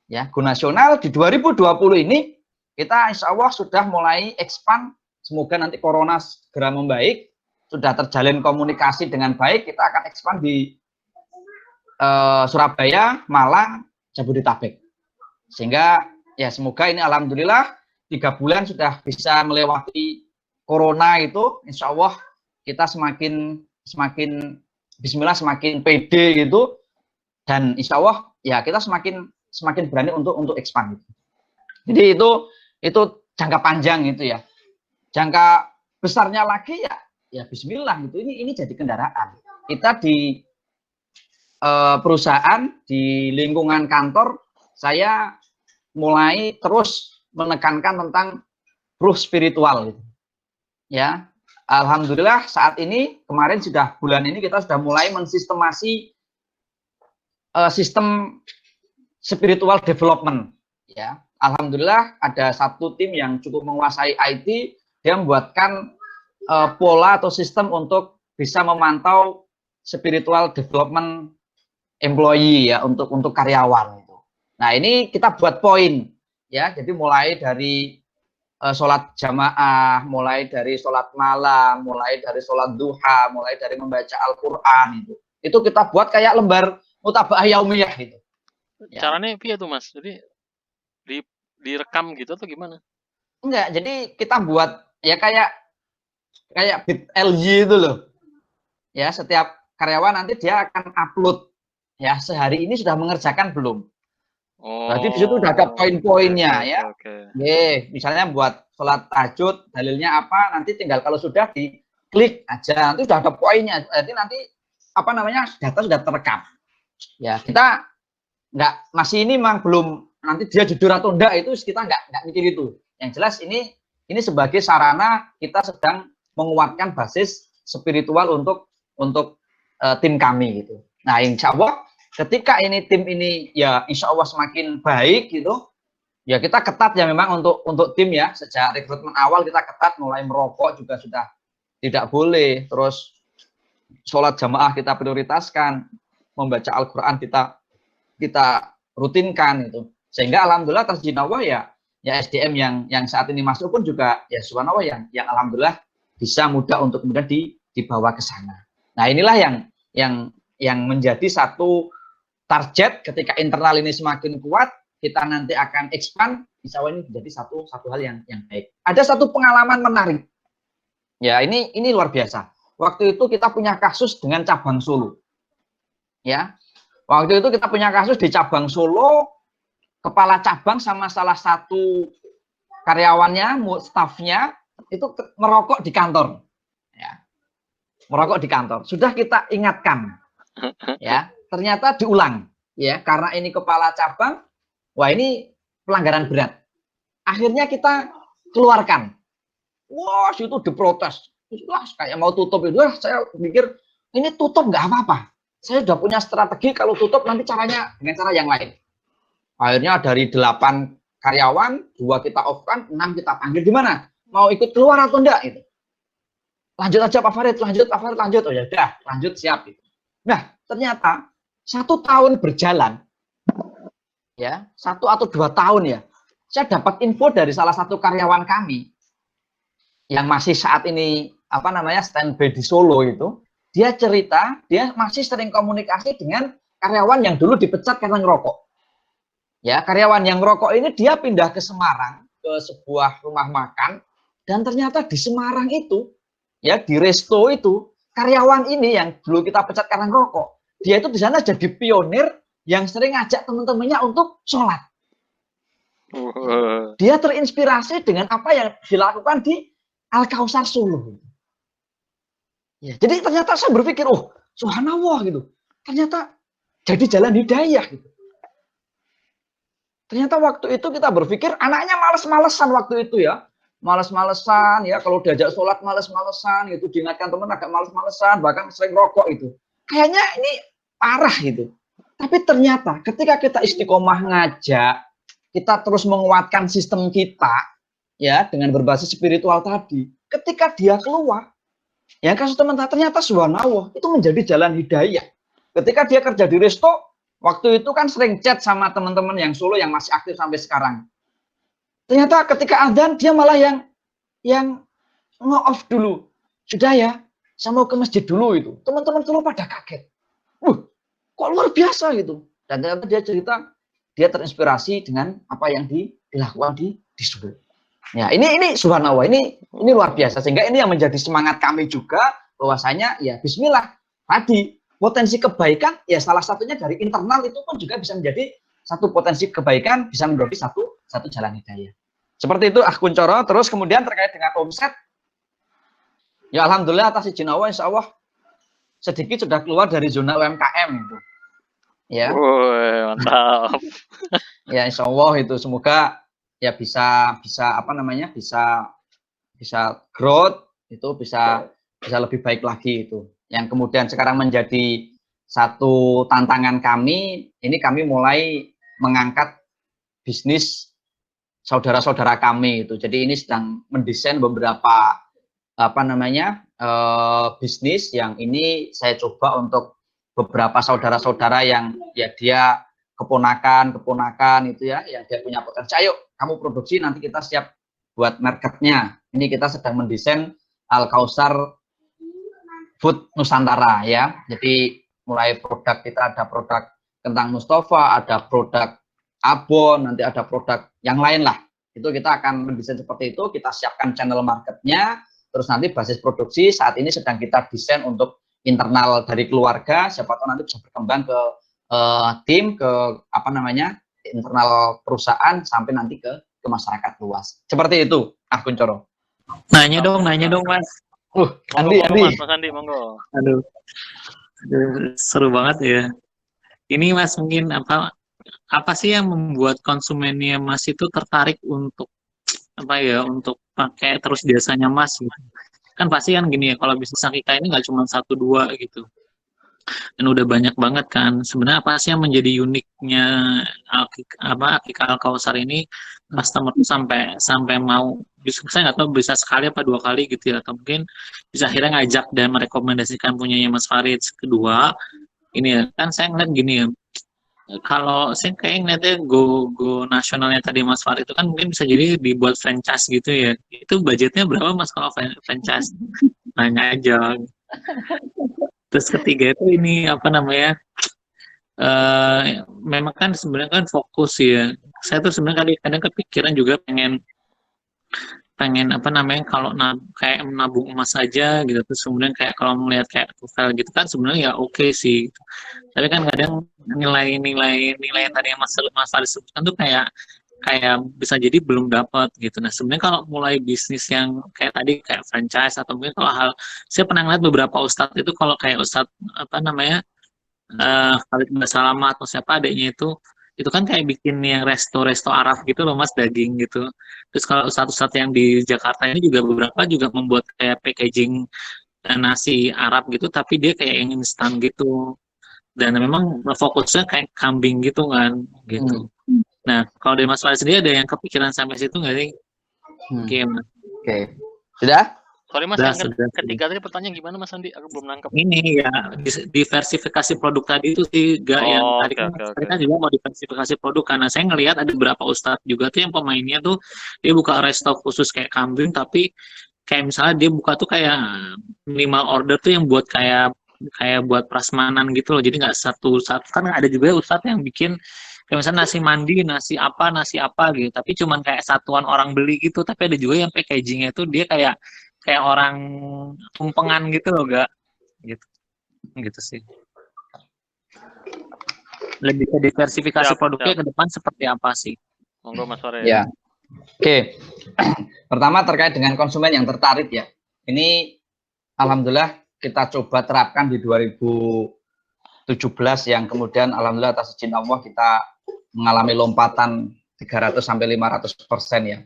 Ya, go nasional di 2020 ini kita insya Allah sudah mulai expand, semoga nanti corona segera membaik, sudah terjalin komunikasi dengan baik, kita akan expand di Surabaya, Malang, Jabodetabek. Sehingga ya semoga ini alhamdulillah 3 bulan sudah bisa melewati corona itu, insya Allah kita semakin bismillah semakin pede gitu, dan insya Allah ya kita semakin berani untuk expand. Jadi itu jangka panjang itu ya. Jangka besarnya lagi ya bismillah gitu. Ini jadi kendaraan. Kita di perusahaan, di lingkungan kantor, saya mulai terus menekankan tentang ruh spiritual gitu. Ya. Alhamdulillah saat ini kemarin bulan ini kita sudah mulai mensistemasi sistem spiritual development. Ya, alhamdulillah ada satu tim yang cukup menguasai IT, dia membuatkan pola atau sistem untuk bisa memantau spiritual development employee ya untuk karyawan itu. Nah ini kita buat poin ya, jadi mulai dari sholat jamaah, mulai dari sholat malam, mulai dari sholat duha, mulai dari membaca Al-Quran itu kita buat kayak lembar mutabaah yaumiyah gitu. Ya. Caranya via tuh Mas, jadi direkam gitu atau gimana? Enggak, jadi kita buat ya kayak bit LY itu loh. Ya setiap karyawan nanti dia akan upload ya sehari ini sudah mengerjakan belum. Oh, berarti di situ udah ada poin-poinnya ya. Okay. Misalnya buat sholat tahajud, dalilnya apa, nanti tinggal kalau sudah diklik aja, nanti sudah ada poinnya. Jadi nanti apa namanya data sudah terekam. Ya kita masih ini memang belum nanti dia jujur atau enggak itu kita nggak mikir itu. Yang jelas ini sebagai sarana kita sedang menguatkan basis spiritual untuk tim kami gitu. Nah insya Allah ketika tim ini ya insya Allah semakin baik gitu, ya kita ketat ya memang untuk tim ya, sejak rekrutmen awal kita ketat, mulai merokok juga sudah tidak boleh, terus sholat jamaah kita prioritaskan, membaca Al-Quran kita rutinkan itu, sehingga alhamdulillah terjinawah ya SDM yang saat ini masuk pun juga ya subhanallah yang alhamdulillah bisa mudah untuk kemudian dibawa ke sana. Nah inilah yang menjadi satu target ketika internal ini semakin kuat, kita nanti akan expand, insya Allah ini menjadi satu hal yang baik. Ada satu pengalaman menarik, ya ini luar biasa. Waktu itu kita punya kasus dengan cabang Solo, ya. Waktu itu kita punya kasus di cabang Solo, kepala cabang sama salah satu karyawannya, stafnya itu merokok di kantor, ya. Merokok di kantor. Sudah kita ingatkan, ya. Ternyata diulang ya, karena ini kepala cabang, wah ini pelanggaran berat. Akhirnya kita keluarkan. Wah, itu diprotes. Wah, kayak mau tutup itu. Wah, saya pikir ini tutup nggak apa-apa. Saya sudah punya strategi kalau tutup nanti caranya dengan cara yang lain. Akhirnya dari 8 karyawan, 2 kita off-kan, 6 kita panggil. Di mana? Mau ikut keluar atau enggak itu? Lanjut aja Pak Farid, lanjut. Oh ya udah, lanjut siap itu. Nah, ternyata 1 tahun berjalan, ya 1 atau 2 tahun ya, saya dapat info dari salah satu karyawan kami yang masih saat ini apa namanya standby di Solo itu, dia cerita dia masih sering komunikasi dengan karyawan yang dulu dipecat karena ngerokok. Ya karyawan yang ngerokok ini dia pindah ke Semarang ke sebuah rumah makan, dan ternyata di Semarang itu ya di resto itu karyawan ini yang dulu kita pecat karena ngerokok, dia itu di sana jadi pionir yang sering ngajak teman-temannya untuk sholat. Dia terinspirasi dengan apa yang dilakukan di Al-Kausar Solo. Ya, jadi ternyata saya berpikir, oh, subhanallah gitu. Ternyata jadi jalan hidayah gitu. Ternyata waktu itu kita berpikir anaknya males-malesan waktu itu ya. Males-malesan ya, kalau diajak sholat males-malesan gitu, diingatkan teman agak males-malesan, bahkan sering rokok itu. Kayaknya ini parah gitu. Tapi ternyata ketika kita istiqomah ngajak, kita terus menguatkan sistem kita ya dengan berbasis spiritual tadi. Ketika dia keluar, ya kasus teman ternyata subhanallah itu menjadi jalan hidayah. Ketika dia kerja di resto, waktu itu kan sering chat sama teman-teman yang Solo yang masih aktif sampai sekarang. Ternyata ketika adzan dia malah yang nge-off dulu. Sudah ya, saya mau ke masjid dulu itu. Teman-teman Solo pada kaget. Kok luar biasa gitu. Dan ternyata dia cerita dia terinspirasi dengan apa yang dilakukan di Solo. Ya, ini subhanallah, ini luar biasa. Sehingga ini yang menjadi semangat kami juga bahwasanya ya bismillah tadi potensi kebaikan ya salah satunya dari internal itu pun juga bisa menjadi satu potensi kebaikan, bisa menjadi satu jalan hidayah. Seperti itu Kuncoro. Terus kemudian terkait dengan omset, ya alhamdulillah atas izin Allah insya Allah sedikit sudah keluar dari zona UMKM itu. Ya. Mantap. Ya insya Allah itu semoga ya bisa apa namanya bisa growth itu bisa lebih baik lagi itu. Yang kemudian sekarang menjadi satu tantangan kami, ini kami mulai mengangkat bisnis saudara-saudara kami itu. Jadi ini sedang mendesain beberapa apa namanya bisnis yang ini saya coba untuk beberapa saudara-saudara yang ya dia keponakan itu ya yang dia punya potensi. Ayo kamu produksi, nanti kita siap buat marketnya. Ini kita sedang mendesain Al-Kausar Food Nusantara ya. Jadi mulai produk kita ada produk kentang Mustafa, ada produk abon, nanti ada produk yang lain lah. Itu kita akan mendesain seperti itu, kita siapkan channel marketnya, terus nanti basis produksi saat ini sedang kita desain untuk internal dari keluarga, siapa tahu nanti bisa berkembang ke tim, ke apa namanya internal perusahaan sampai nanti ke masyarakat luas. Seperti itu, Kuncoro. Nanya dong Mas. Andi. Mas Andi, monggo. Aduh, seru banget ya. Ini Mas mungkin apa sih yang membuat konsumennya Mas itu tertarik untuk untuk pakai terus jasanya Mas gitu. Kan pasti kan gini ya, kalau bisnis kita ini nggak cuma 1-2 gitu. Dan udah banyak banget kan. Sebenarnya apa sih yang menjadi uniknya Akikah Al-Kausar ini customer tuh sampai mau, saya nggak tahu bisa sekali apa 2 kali gitu ya, atau mungkin bisa akhirnya ngajak dan merekomendasikan punyanya Mas Farid. Kedua, ini ya kan saya ngeliat gini ya, kalau saya kayak ngeliatnya go nasionalnya tadi Mas Farid itu kan mungkin bisa jadi dibuat franchise gitu ya. Itu budgetnya berapa Mas kalau franchise? Nanya aja. Terus ketiga itu ini memang kan sebenarnya kan fokus ya. Saya tuh sebenarnya kadang kepikiran juga pengen kalau kayak menabung emas aja gitu, terus kemudian kayak kalau melihat kayak profil gitu kan sebenarnya ya oke sih. Tapi kan kadang nilai yang tadi yang Mas Farid sebutkan tuh kayak bisa jadi belum dapat gitu. Nah sebenarnya kalau mulai bisnis yang kayak tadi kayak franchise atau mungkin kalau saya pernah ngeliat beberapa ustadz itu, kalau kayak ustadz Khalid Basalamah atau siapa adanya itu kan kayak bikin yang resto Arab gitu loh Mas, daging gitu. Terus kalau ustadz yang di Jakarta ini juga beberapa juga membuat kayak packaging nasi Arab gitu, tapi dia kayak yang instan gitu. Dan memang fokusnya kayak kambing gitu kan gitu. Nah, kalau dari Mas Farid sendiri ada yang kepikiran sampai situ nggak sih? Oke. Sudah? Sorry Mas, yang ketiga tadi pertanyaan gimana Mas Andi? Aku belum nangkep. Ini ya, diversifikasi produk tadi itu sih, yang tadi kan juga mau diversifikasi produk, karena saya ngelihat ada beberapa ustadz juga tuh yang pemainnya tuh dia buka resto khusus kayak kambing, tapi kayak misalnya dia buka tuh kayak minimal order tuh yang buat kayak buat prasmanan gitu loh. Jadi nggak satu kan ada juga ustadz yang bikin kayak misalnya nasi mandi, nasi apa gitu, tapi cuman kayak satuan orang beli gitu. Tapi ada juga yang packagingnya tuh dia kayak orang tumpengan gitu loh, gak gitu sih. Lebih ke diversifikasi produknya ke depan seperti apa sih? Monggo Mas Farid. Ya. Oke. Pertama terkait dengan konsumen yang tertarik ya. Ini alhamdulillah kita coba terapkan di 2017 yang kemudian alhamdulillah atas izin Allah kita mengalami lompatan 300 sampai 500% ya.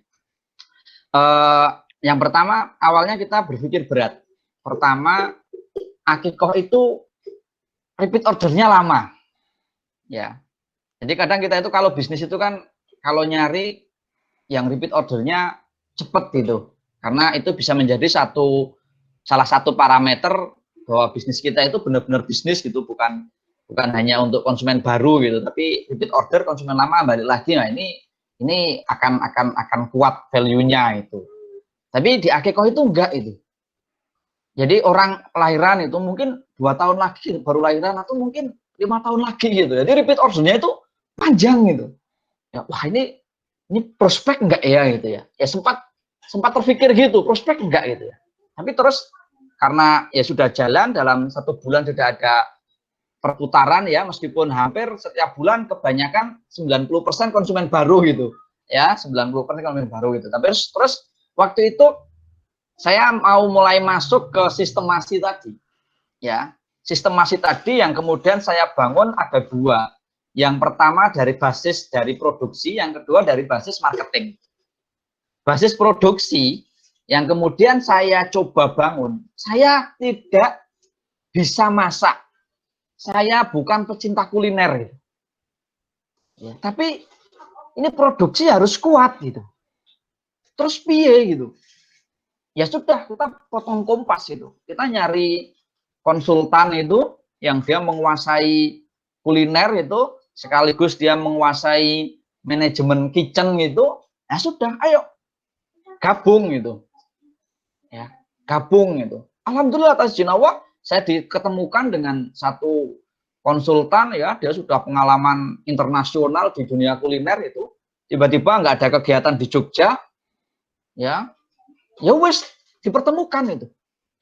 Yang pertama awalnya kita berpikir berat. Pertama, akikoh itu repeat ordernya lama. Ya. Jadi kadang kita itu kalau bisnis itu kan kalau nyari yang repeat ordernya cepet gitu. Karena itu bisa menjadi salah satu parameter bahwa bisnis kita itu benar-benar bisnis gitu, bukan hanya untuk konsumen baru gitu, tapi repeat order konsumen lama balik lagi. Nah, ini akan kuat value-nya itu. Tapi di akikoh itu enggak itu. Jadi orang lahiran itu mungkin 2 tahun lagi baru lahiran atau mungkin 5 tahun lagi gitu. Jadi repeat ordernya itu panjang gitu. Ya, wah ini prospek enggak ya gitu ya. Ya sempat terpikir gitu, prospek enggak gitu ya. Tapi terus karena ya sudah jalan dalam 1 bulan sudah ada perputaran ya, meskipun hampir setiap bulan kebanyakan 90% konsumen baru gitu. Ya, 90% konsumen baru gitu. Tapi terus waktu itu saya mau mulai masuk ke sistemasi tadi. Ya, sistemasi tadi yang kemudian saya bangun ada 2. Yang pertama dari basis dari produksi, yang kedua dari basis marketing. Basis produksi yang kemudian saya coba bangun, saya tidak bisa masak. Saya bukan pecinta kuliner gitu. Ya, tapi ini produksi harus kuat gitu. Terus piye gitu. Ya sudah, kita potong kompas itu. Kita nyari konsultan itu yang dia menguasai kuliner itu, sekaligus dia menguasai manajemen kitchen gitu. Ya sudah, ayo gabung gitu. Ya, gabung gitu. Alhamdulillah atas izin Allah, saya diketemukan dengan satu konsultan ya, dia sudah pengalaman internasional di dunia kuliner itu. Tiba-tiba nggak ada kegiatan di Jogja, ya wes dipertemukan itu.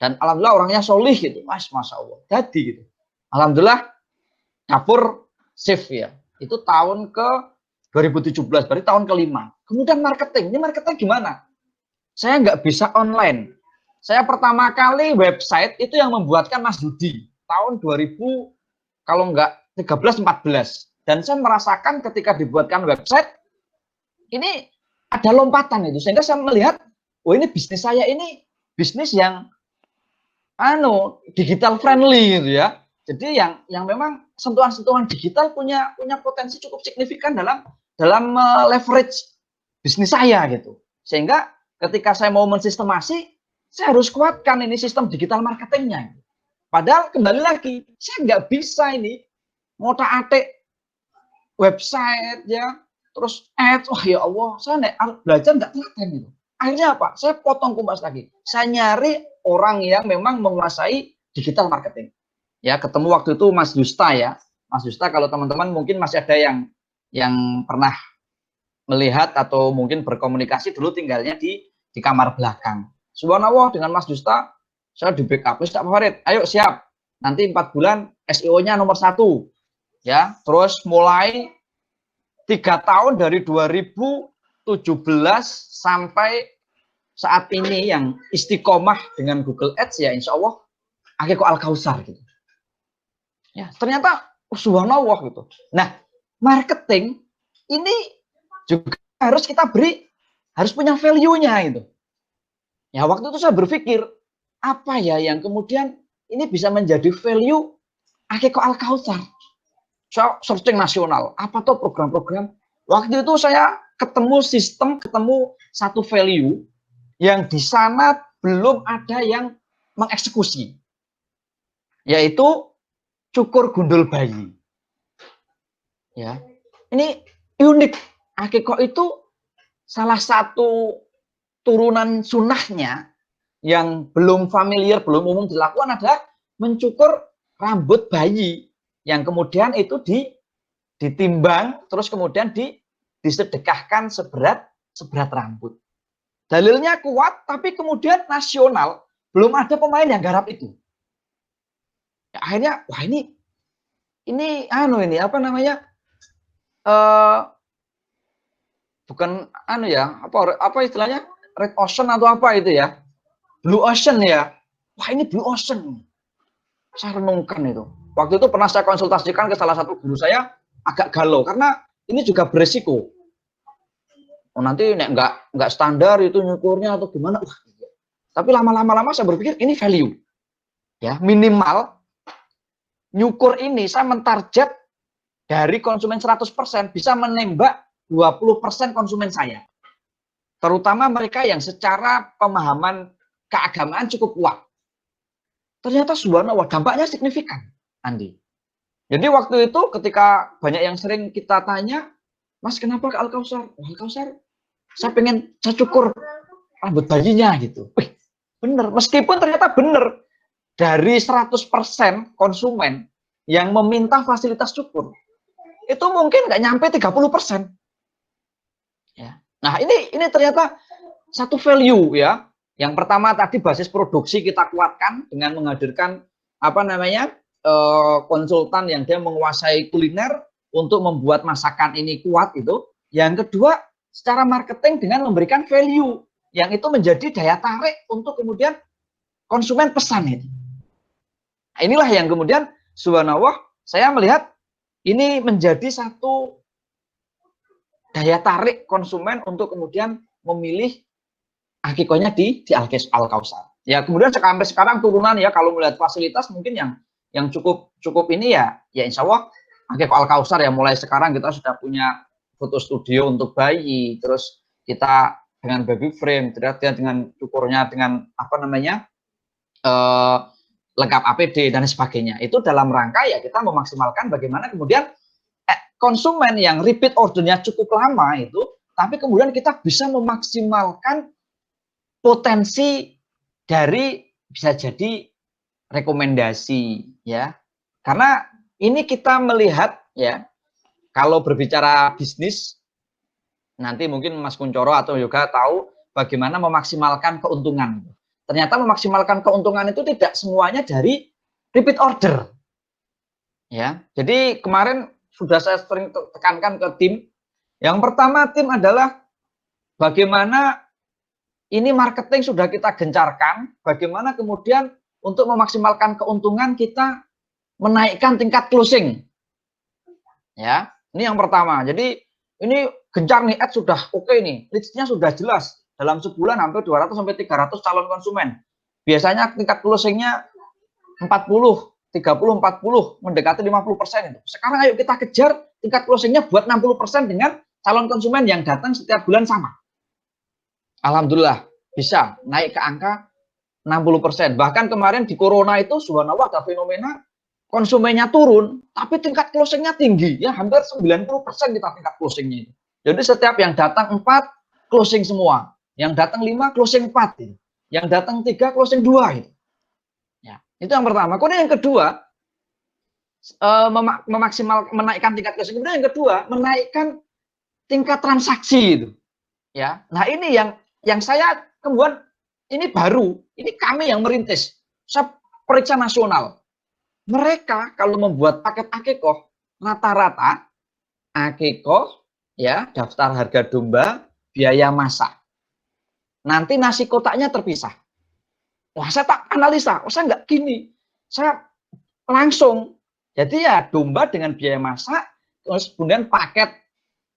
Dan alhamdulillah orangnya solih gitu, masya Allah. Jadi gitu. Alhamdulillah dapur shift ya. Itu tahun ke 2017, berarti tahun kelima. Kemudian marketing, ini marketing gimana? Saya nggak bisa online. Saya pertama kali website itu yang membuatkan Mas Yudi tahun 2000 kalau nggak 13-14. Dan saya merasakan ketika dibuatkan website ini ada lompatan itu, sehingga saya melihat, oh ini bisnis saya ini bisnis yang digital friendly gitu ya. Jadi yang memang sentuhan-sentuhan digital punya potensi cukup signifikan dalam leverage bisnis saya gitu. Sehingga ketika saya mau mensistemasi, saya harus kuatkan ini sistem digital marketingnya. Padahal kembali lagi, saya nggak bisa ini ngotak-atik website ya, terus ads. Wah ya Allah, saya belajar nggak telaten gitu. Akhirnya apa? Saya potong kompas lagi. Saya nyari orang yang memang menguasai digital marketing. Ya, ketemu waktu itu Mas Yusta ya. Mas Yusta, kalau teman-teman mungkin masih ada yang pernah melihat atau mungkin berkomunikasi, dulu tinggalnya di kamar belakang. Subhanallah, dengan Mas Yusta saya di backup. Pak Farid, ayo siap. Nanti 4 bulan SEO-nya nomor 1. Ya, terus mulai 3 tahun dari 2017 sampai saat ini yang istiqomah dengan Google Ads ya insya Allah akikoh Al-Kausar gitu. Ya, ternyata subhanallah gitu. Nah, marketing ini juga harus kita harus punya value-nya itu. Ya, waktu itu saya berpikir, apa ya yang kemudian ini bisa menjadi value akikoh Al-Kausar. Saya searching nasional, apa tuh program-program. Waktu itu saya ketemu sistem, ketemu satu value yang di sana belum ada yang mengeksekusi. Yaitu cukur gundul bayi. Ya. Ini unik. Akikoh itu salah satu turunan sunnahnya yang belum familiar, belum umum dilakukan adalah mencukur rambut bayi yang kemudian itu ditimbang terus kemudian disedekahkan seberat rambut. Dalilnya kuat, tapi kemudian nasional belum ada pemain yang garap itu. Ya, akhirnya wah ini apa namanya? bukan anu ya, apa istilahnya? Red ocean atau apa itu ya? Blue ocean ya. Wah, ini blue ocean. Saya renungkan itu. Waktu itu pernah saya konsultasikan ke salah satu guru saya, agak galau karena ini juga beresiko. Oh, nanti nek nggak standar itu nyukurnya atau gimana. Wah, tapi lama-lama saya berpikir ini value. Ya, minimal nyukur ini saya mentarget dari konsumen 100% bisa menembak 20% konsumen saya. Terutama mereka yang secara pemahaman keagamaan cukup kuat. Ternyata subhanallah dampaknya signifikan, Andi. Jadi waktu itu ketika banyak yang sering kita tanya, Mas kenapa ke Al-Kausar? Al-Kausar, saya cukur rambut bayinya gitu. Wih, bener. Meskipun ternyata bener. Dari 100% konsumen yang meminta fasilitas cukur, itu mungkin nggak nyampe 30%. Ya. Nah, ini ternyata satu value ya. Yang pertama tadi basis produksi kita kuatkan dengan menghadirkan konsultan yang dia menguasai kuliner untuk membuat masakan ini kuat itu. Yang kedua, secara marketing dengan memberikan value yang itu menjadi daya tarik untuk kemudian konsumen pesan itu. Nah, inilah yang kemudian subhanallah saya melihat ini menjadi satu daya tarik konsumen untuk kemudian memilih akikohnya di Al-Kausar. Ya, kemudian sampai sekarang turunan ya, kalau melihat fasilitas mungkin yang cukup ini ya insya Allah akikoh Al-Kausar ya, mulai sekarang kita sudah punya foto studio untuk bayi, terus kita dengan baby frame, dengan cukurnya dengan lengkap APD dan sebagainya. Itu dalam rangka ya kita memaksimalkan bagaimana kemudian konsumen yang repeat ordernya cukup lama itu, tapi kemudian kita bisa memaksimalkan potensi dari bisa jadi rekomendasi ya. Karena ini kita melihat ya, kalau berbicara bisnis nanti mungkin Mas Kuncoro atau Yoga tahu bagaimana memaksimalkan keuntungan. Ternyata memaksimalkan keuntungan itu tidak semuanya dari repeat order. Ya. Jadi kemarin sudah saya sering tekankan ke tim. Yang pertama tim adalah bagaimana ini marketing sudah kita gencarkan, bagaimana kemudian untuk memaksimalkan keuntungan kita menaikkan tingkat closing. Ya, ini yang pertama. Jadi ini gencar nih, ads sudah oke nih, leads-nya sudah jelas. Dalam sebulan hampir 200 sampai 300 calon konsumen. Biasanya tingkat closing-nya 40, 30, 40, mendekati 50% itu. Sekarang ayo kita kejar tingkat closing-nya buat 60% dengan calon konsumen yang datang setiap bulan sama. Alhamdulillah bisa naik ke angka 60%. Bahkan kemarin di Corona itu subhanallah ada fenomena konsumennya turun, tapi tingkat closingnya tinggi. Ya hampir 90% kita tingkat closingnya itu. Jadi setiap yang datang 4, closing semua. Yang datang 5, closing 4. Gitu. Yang datang 3, closing 2. Gitu. Ya, itu yang pertama. Kemudian yang kedua, menaikkan tingkat closing. Kemudian yang kedua, menaikkan tingkat transaksi itu. Ya, nah ini yang saya kemudian ini baru, ini kami yang merintis. Saya periksa nasional. Mereka kalau membuat paket akikoh, rata-rata akikoh, ya daftar harga domba, biaya masak. Nanti nasi kotaknya terpisah. Wah, saya tak analisa, saya nggak gini. Saya langsung. Jadi ya domba dengan biaya masak, terus kemudian paket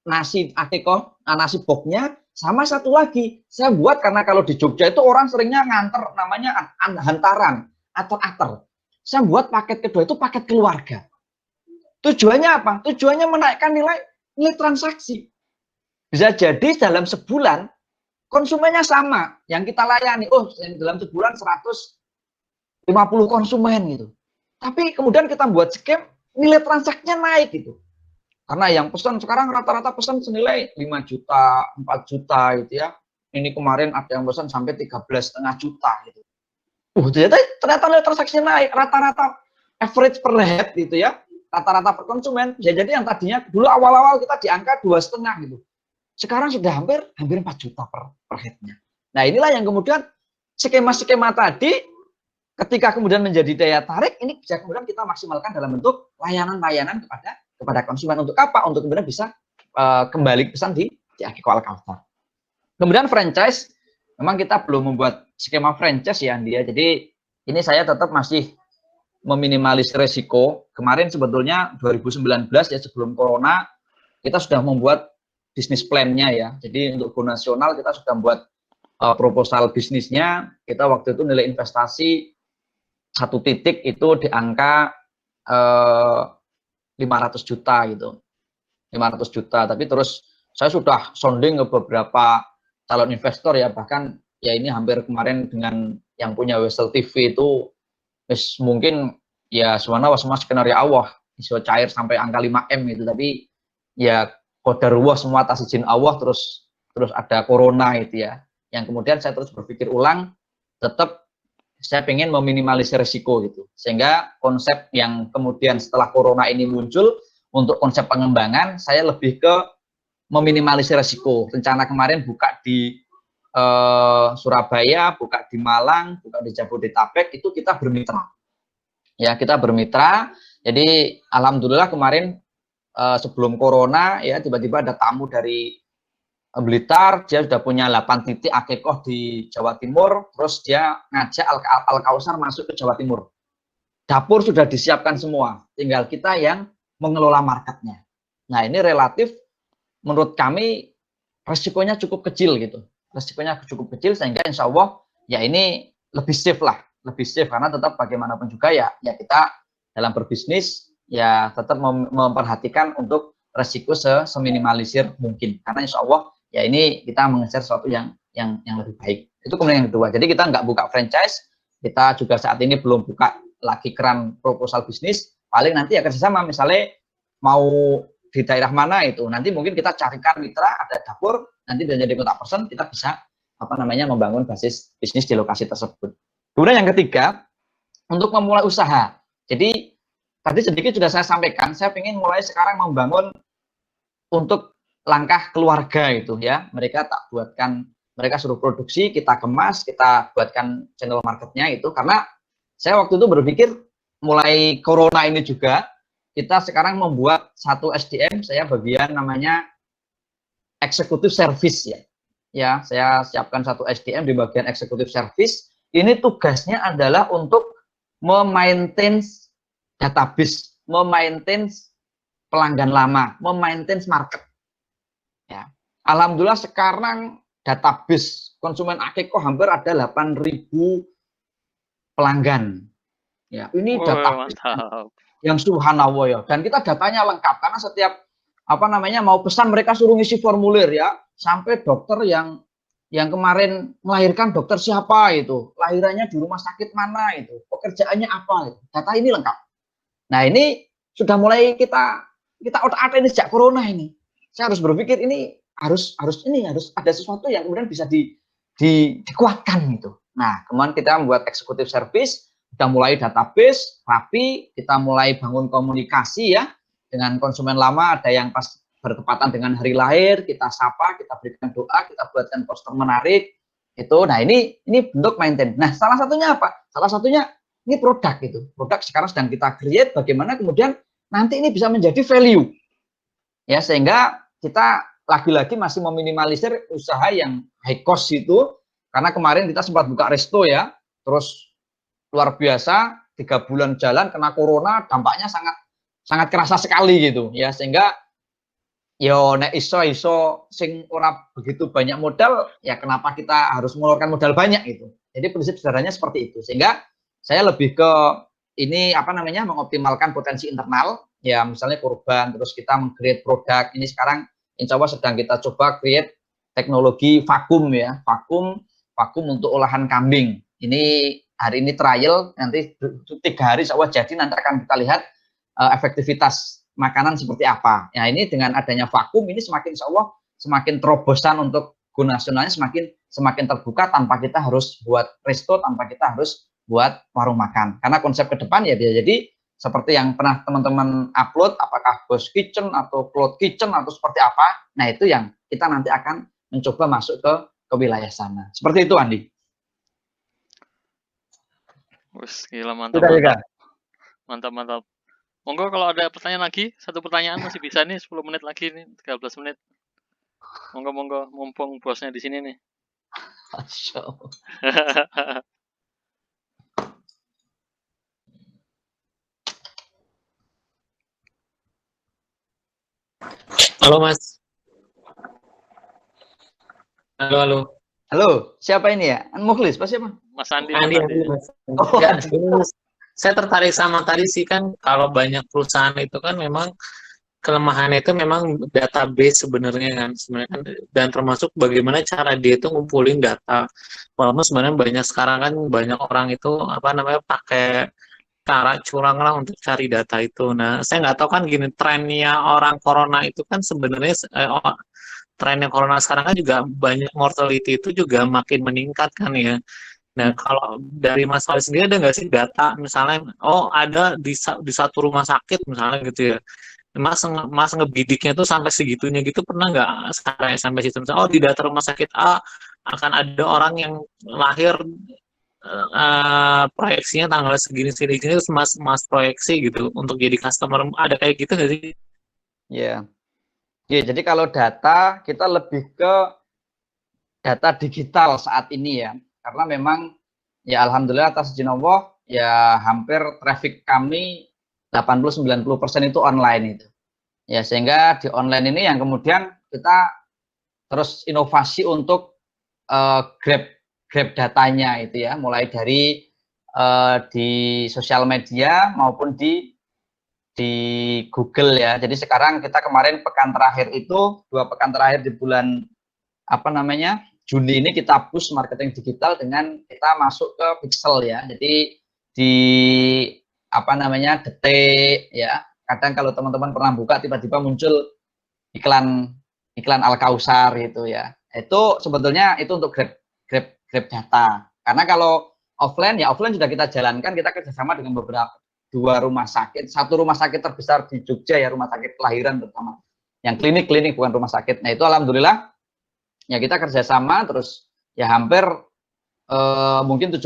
nasi akikoh, nasi boxnya, sama satu lagi, saya buat karena kalau di Jogja itu orang seringnya nganter namanya hantaran atau ater. Saya buat paket kedua itu paket keluarga. Tujuannya apa? Tujuannya menaikkan nilai transaksi. Bisa jadi dalam sebulan konsumennya sama, yang kita layani, dalam sebulan 150 konsumen gitu. Tapi kemudian kita buat scam, nilai transaksinya naik gitu. Karena yang pesan sekarang rata-rata pesan senilai 5 juta, 4 juta gitu ya. Ini kemarin ada yang pesan sampai 13,5 juta gitu. Ternyata nilai transaksinya naik, rata-rata average per head gitu ya. Rata-rata per konsumen. Ya, jadi yang tadinya dulu awal-awal kita di angka 2,5 gitu. Sekarang sudah hampir 4 juta per headnya. Nah, inilah yang kemudian skema-skema tadi ketika kemudian menjadi daya tarik, ini bisa kemudian kita maksimalkan dalam bentuk layanan-layanan kepada konsumen. Untuk apa? Untuk kemudian bisa kembali pesan di seperti Akiko Al-Kautsar. Kemudian franchise, memang kita belum membuat skema franchise ya Andi ya. Jadi ini saya tetap masih meminimalisir resiko. Kemarin sebetulnya 2019 ya sebelum corona kita sudah membuat bisnis plan-nya ya. Jadi untuk go nasional kita sudah membuat proposal bisnisnya. Kita waktu itu nilai investasi satu titik itu di angka 500 juta gitu. 500 juta. Tapi terus saya sudah sounding ke beberapa calon investor ya, bahkan ya ini hampir kemarin dengan yang punya Wesel TV itu mungkin ya semuanya semua skenario Allah iso cair sampai angka 5M gitu, tapi ya qadarullah semua atas izin Allah, terus ada corona itu ya, yang kemudian saya terus berpikir ulang, tetap saya pengen meminimalisir risiko gitu, sehingga konsep yang kemudian setelah corona ini muncul untuk konsep pengembangan, saya lebih ke meminimalisir risiko. Rencana kemarin buka di Surabaya, buka di Malang, buka di Jabodetabek, itu kita bermitra. Ya, kita bermitra. Jadi alhamdulillah kemarin sebelum corona ya tiba-tiba ada tamu dari Blitar, dia sudah punya 8 titik akikoh di Jawa Timur, terus dia ngajak Al-Kautsar masuk ke Jawa Timur. Dapur sudah disiapkan semua, tinggal kita yang mengelola marketnya. Nah ini relatif menurut kami resikonya cukup kecil gitu. Resikonya cukup kecil sehingga insya Allah ya ini lebih safe lah, lebih safe karena tetap bagaimanapun juga ya kita dalam berbisnis ya tetap memperhatikan untuk resiko seminimalisir mungkin, karena insya Allah ya ini kita mengejar sesuatu yang lebih baik. Itu kemudian yang kedua. Jadi kita nggak buka franchise, kita juga saat ini belum buka lagi keran proposal bisnis. Paling nanti ya kerjasama, misalnya mau di daerah mana itu, nanti mungkin kita carikan mitra, ada dapur, nanti jadi kontak person, kita bisa membangun basis bisnis di lokasi tersebut. Kemudian yang ketiga, untuk memulai usaha. Jadi tadi sedikit sudah saya sampaikan, saya ingin mulai sekarang membangun untuk langkah keluarga itu ya, mereka suruh produksi, kita kemas, kita buatkan channel marketnya itu, karena saya waktu itu berpikir mulai corona ini juga kita sekarang membuat satu SDM, saya bagian namanya executive service ya, saya siapkan satu SDM di bagian executive service. Ini tugasnya adalah untuk memaintain database, memaintain pelanggan lama, memaintain market. Ya. Alhamdulillah sekarang database konsumen akikoh hampir ada 8.000 pelanggan. Ya, ini database yang subhanallah ya. Dan kita datanya lengkap karena setiap mau pesan mereka suruh ngisi formulir ya. Sampai dokter yang kemarin melahirkan dokter siapa itu, lahirannya di rumah sakit mana itu, pekerjaannya apa itu. Data ini lengkap. Nah, ini sudah mulai kita otak-atik ini sejak corona ini. Saya harus berpikir ini harus ada sesuatu yang kemudian bisa dikuatkan gitu. Nah, kemudian kita membuat executive service, kita mulai database rapi, kita mulai bangun komunikasi ya dengan konsumen lama, ada yang pas bertepatan dengan hari lahir, kita sapa, kita berikan doa, kita buatkan poster menarik itu. Nah, ini bentuk maintain. Nah, salah satunya apa? Salah satunya ini produk gitu. Produk sekarang sedang kita create bagaimana kemudian nanti ini bisa menjadi value. Ya, sehingga kita lagi-lagi masih meminimalisir usaha yang high cost itu, karena kemarin kita sempat buka resto ya, terus luar biasa 3 bulan jalan kena corona, dampaknya sangat kerasa sekali gitu ya, sehingga yo nek iso sing ora begitu banyak modal ya kenapa kita harus mengeluarkan modal banyak gitu. Jadi prinsip sederhananya seperti itu, sehingga saya lebih ke ini mengoptimalkan potensi internal ya, misalnya korban, terus kita meng-create produk. Ini sekarang insya Allah sedang kita coba create teknologi vakum ya, vakum untuk olahan kambing. Ini hari ini trial, nanti 3 hari insya Allah jadi, nanti akan kita lihat efektivitas makanan seperti apa. Ya, ini dengan adanya vakum ini semakin insya Allah semakin terobosan untuk go nasionalnya semakin terbuka, tanpa kita harus buat resto, tanpa kita harus buat warung makan. Karena konsep ke depan ya bisa jadi seperti yang pernah teman-teman upload, apakah ghost kitchen atau cloud kitchen atau seperti apa. Nah, itu yang kita nanti akan mencoba masuk ke wilayah sana. Seperti itu, Andi. Wes, gila, mantap. Mantap. Monggo kalau ada pertanyaan lagi, satu pertanyaan masih bisa nih, 10 menit lagi nih, 13 menit. Monggo, mumpung bosnya di sini nih. Masya Allah. Halo Mas. Halo, halo. Halo, siapa ini ya? Mukhlis, Pak siapa? Mas Andi, Andi, Mas Andi. Mas. Oh, Ya, Andi. ini saya tertarik sama tadi sih kan kalau banyak perusahaan itu kan memang kelemahannya itu memang database sebenarnya kan dan termasuk bagaimana cara dia itu ngumpulin data. Walaupun sebenarnya banyak sekarang kan banyak orang itu apa namanya pakai cara curang lah untuk cari data itu. Nah, saya nggak tahu kan gini trennya orang corona itu kan sebenarnya trennya corona sekarang kan juga banyak mortality itu juga makin meningkat kan ya. Nah, kalau dari Mas Fahri sendiri ada nggak sih data misalnya, oh ada di satu rumah sakit misalnya gitu ya, Mas ngebidiknya tuh sampai segitunya gitu pernah nggak sampai situ? Misalnya, oh di data rumah sakit A akan ada orang yang lahir proyeksinya tanggal segini terus mas proyeksi gitu untuk jadi customer ada kayak gitu nggak sih? Ya. Ya, jadi kalau data kita lebih ke data digital saat ini ya. Karena memang ya alhamdulillah atas izin Allah ya hampir traffic kami 80-90% itu online itu. Ya, sehingga di online ini yang kemudian kita terus inovasi untuk grab datanya itu ya, mulai dari di sosial media maupun di Google ya. Jadi sekarang kita kemarin pekan terakhir itu 2 pekan terakhir di bulan apa namanya Juni ini kita push marketing digital dengan kita masuk ke pixel ya. Jadi di apa namanya detik ya. Kadang kalau teman-teman pernah buka tiba-tiba muncul iklan Al-Kausar gitu ya. Itu sebetulnya itu untuk grab data. Karena kalau offline ya offline sudah kita jalankan, kita kerjasama dengan beberapa 2 rumah sakit. Satu rumah sakit terbesar di Jogja ya, rumah sakit kelahiran terutama. Yang klinik bukan rumah sakit. Nah itu alhamdulillah ya kita kerjasama terus ya hampir mungkin 70%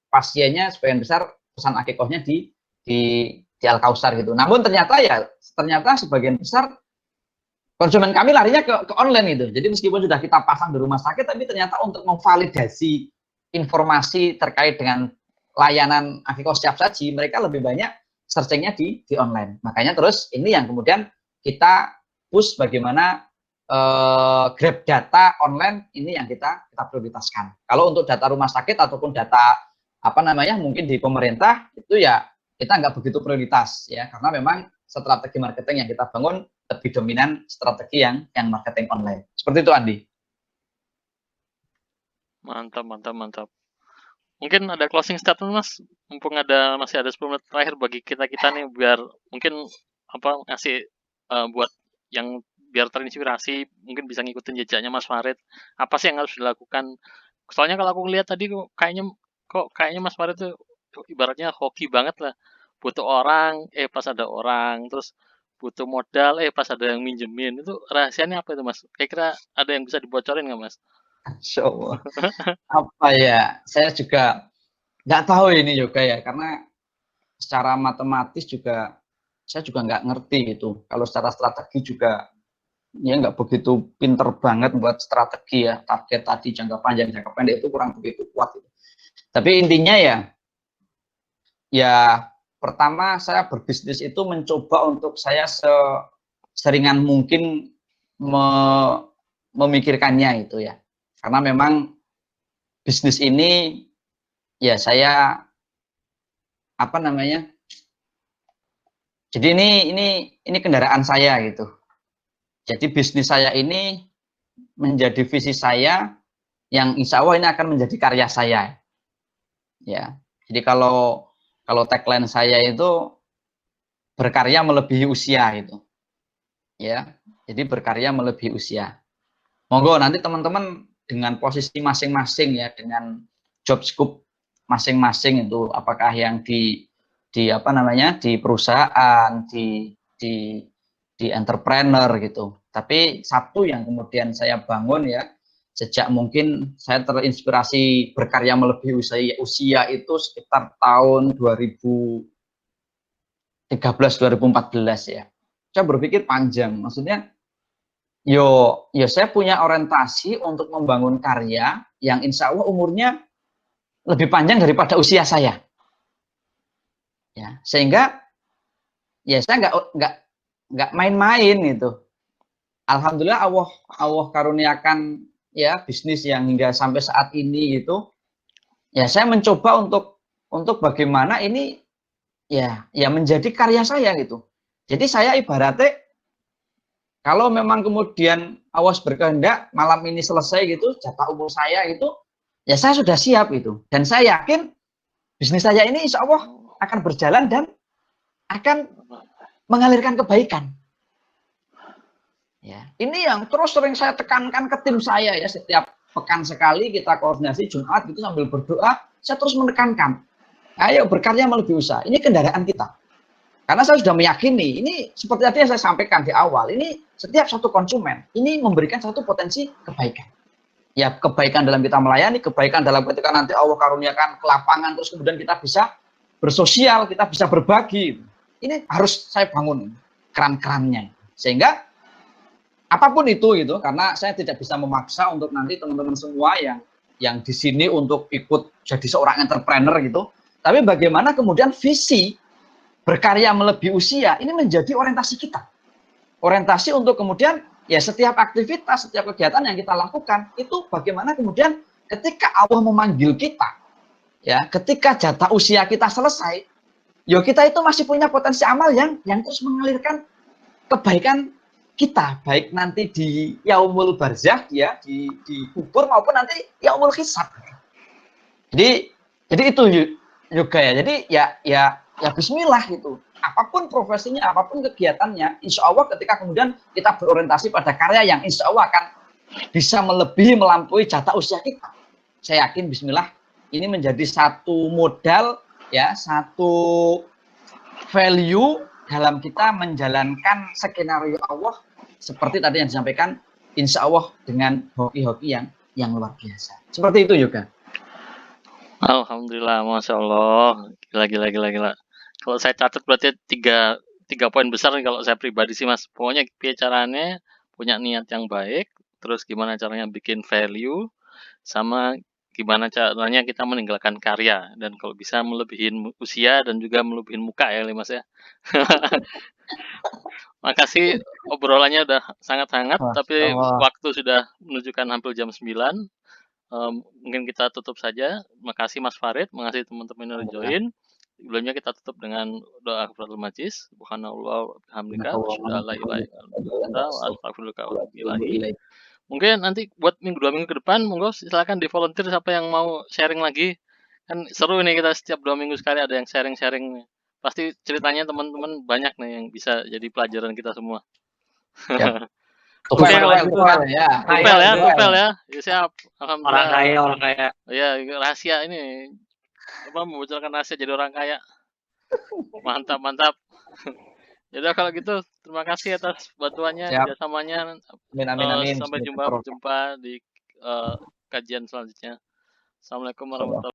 pasiennya sebagian besar pesan akikohnya di Al-Kausar gitu. Namun ternyata sebagian besar konsumen kami larinya ke online itu. Jadi meskipun sudah kita pasang di rumah sakit, tapi ternyata untuk memvalidasi informasi terkait dengan layanan akikoh siap saji, mereka lebih banyak searchingnya di online. Makanya terus ini yang kemudian kita push bagaimana grab data online ini yang kita prioritaskan. Kalau untuk data rumah sakit ataupun data apa namanya mungkin di pemerintah itu ya kita nggak begitu prioritas ya karena memang strategi marketing yang kita bangun lebih dominan strategi yang marketing online. Seperti itu Andi. Mantap. Mungkin ada closing statement Mas, mumpung masih ada 10 menit terakhir bagi kita nih biar mungkin apa ngasih buat yang biar terinspirasi mungkin bisa ngikutin jejaknya Mas Farid. Apa sih yang harus dilakukan? Soalnya kalau aku lihat tadi kayaknya Mas Farid tuh ibaratnya hoki banget lah. Butuh orang, pas ada orang, terus butuh modal, pas ada yang minjemin. Itu rahasianya apa itu Mas? Kira-kira ada yang bisa dibocorin nggak Mas? Insya Allah. Apa ya? Saya juga nggak tahu ini juga ya, karena secara matematis juga saya juga nggak ngerti gitu. Kalau secara strategi juga ya nggak begitu pinter banget buat strategi ya. Target tadi jangka panjang, jangka pendek itu kurang begitu kuat. Gitu. Tapi intinya ya pertama saya berbisnis itu mencoba untuk saya seringan mungkin memikirkannya itu ya. Karena memang bisnis ini ya saya apa namanya? Jadi ini kendaraan saya gitu. Jadi bisnis saya ini menjadi visi saya yang insya Allah ini akan menjadi karya saya. Ya. Jadi kalau tagline saya itu berkarya melebihi usia itu. Ya. Jadi berkarya melebihi usia. Monggo nanti teman-teman dengan posisi masing-masing ya, dengan job scope masing-masing itu apakah yang di apa namanya di perusahaan, di entrepreneur gitu. Tapi satu yang kemudian saya bangun ya sejak mungkin saya terinspirasi berkarya melebihi usia itu sekitar tahun 2013 2014 ya. Saya berpikir panjang, maksudnya yo saya punya orientasi untuk membangun karya yang insya Allah umurnya lebih panjang daripada usia saya. Ya, sehingga ya saya nggak main-main gitu. Alhamdulillah Allah karuniakan ya bisnis yang hingga sampai saat ini gitu. Ya saya mencoba untuk bagaimana ini ya menjadi karya saya gitu. Jadi saya ibaratnya kalau memang kemudian Allah berkehendak malam ini selesai gitu, jatah umur saya itu, ya saya sudah siap gitu. Dan saya yakin bisnis saya ini insya Allah akan berjalan dan akan mengalirkan kebaikan. Ya, ini yang terus sering saya tekankan ke tim saya ya, setiap pekan sekali kita koordinasi Jumat gitu sambil berdoa, saya terus menekankan, ayo berkarya melebihi usaha. Ini kendaraan kita. Karena saya sudah meyakini, ini seperti tadi yang saya sampaikan di awal, ini setiap satu konsumen, ini memberikan satu potensi kebaikan. Ya, kebaikan dalam kita melayani, kebaikan dalam ketika nanti Allah karuniakan ke lapangan, terus kemudian kita bisa bersosial, kita bisa berbagi. Ini harus saya bangun keran-kerannya. Sehingga apapun itu gitu, karena saya tidak bisa memaksa untuk nanti teman-teman semua yang di sini untuk ikut jadi seorang entrepreneur gitu. Tapi bagaimana kemudian visi berkarya melebihi usia ini menjadi orientasi kita. Orientasi untuk kemudian ya setiap aktivitas, setiap kegiatan yang kita lakukan itu bagaimana kemudian ketika Allah memanggil kita, ya ketika jatah usia kita selesai, ya kita itu masih punya potensi amal yang terus mengalirkan kebaikan kita, baik nanti di yaumul barzakh ya, di kubur maupun nanti yaumul hisab. Jadi itu juga ya. Jadi ya bismillah gitu. Apapun profesinya, apapun kegiatannya, insya Allah ketika kemudian kita berorientasi pada karya yang insya Allah akan bisa melebihi, melampaui jatah usia kita. Saya yakin bismillah ini menjadi satu modal ya, satu value dalam kita menjalankan skenario Allah seperti tadi yang disampaikan, insya Allah dengan hoki-hoki yang luar biasa. Seperti itu juga. Alhamdulillah, masya Allah, gila. Kalau saya catat berarti tiga poin besar nih kalau saya pribadi sih Mas. Pokoknya caranya punya niat yang baik, terus gimana caranya bikin value, sama gimana caranya kita meninggalkan karya, dan kalau bisa melebihin usia dan juga melebihin muka ya Mas ya. Makasih, obrolannya udah sangat hangat, tapi waktu sudah menunjukkan hampir jam 9. Mungkin kita tutup saja. Makasih Mas Farid, makasih teman-teman yang join. Sebelumnya kita tutup dengan doa kafaratul majlis. Subhanallah bihamdika asyhadu an la ilaha illa anta wa astaghfiruka wa atubu ilaik. Mungkin nanti buat dua minggu ke depan, monggo silakan di volunteer siapa yang mau sharing lagi. Kan seru nih kita setiap 2 minggu sekali ada yang sharing-sharing. Pasti ceritanya teman-teman banyak nih yang bisa jadi pelajaran kita semua. Oke, kalau gitu ya. Tupel ya. Ya siap. Alhamdulillah. Orang kaya. Ya, rahasia ini. Apa membocorkan rahasia jadi orang kaya. Mantap. Yaudah kalau gitu, terima kasih atas bantuannya, kerjasamanya. Amin. Sampai jumpa di kajian selanjutnya. Assalamualaikum warahmatullahi wabarakatuh.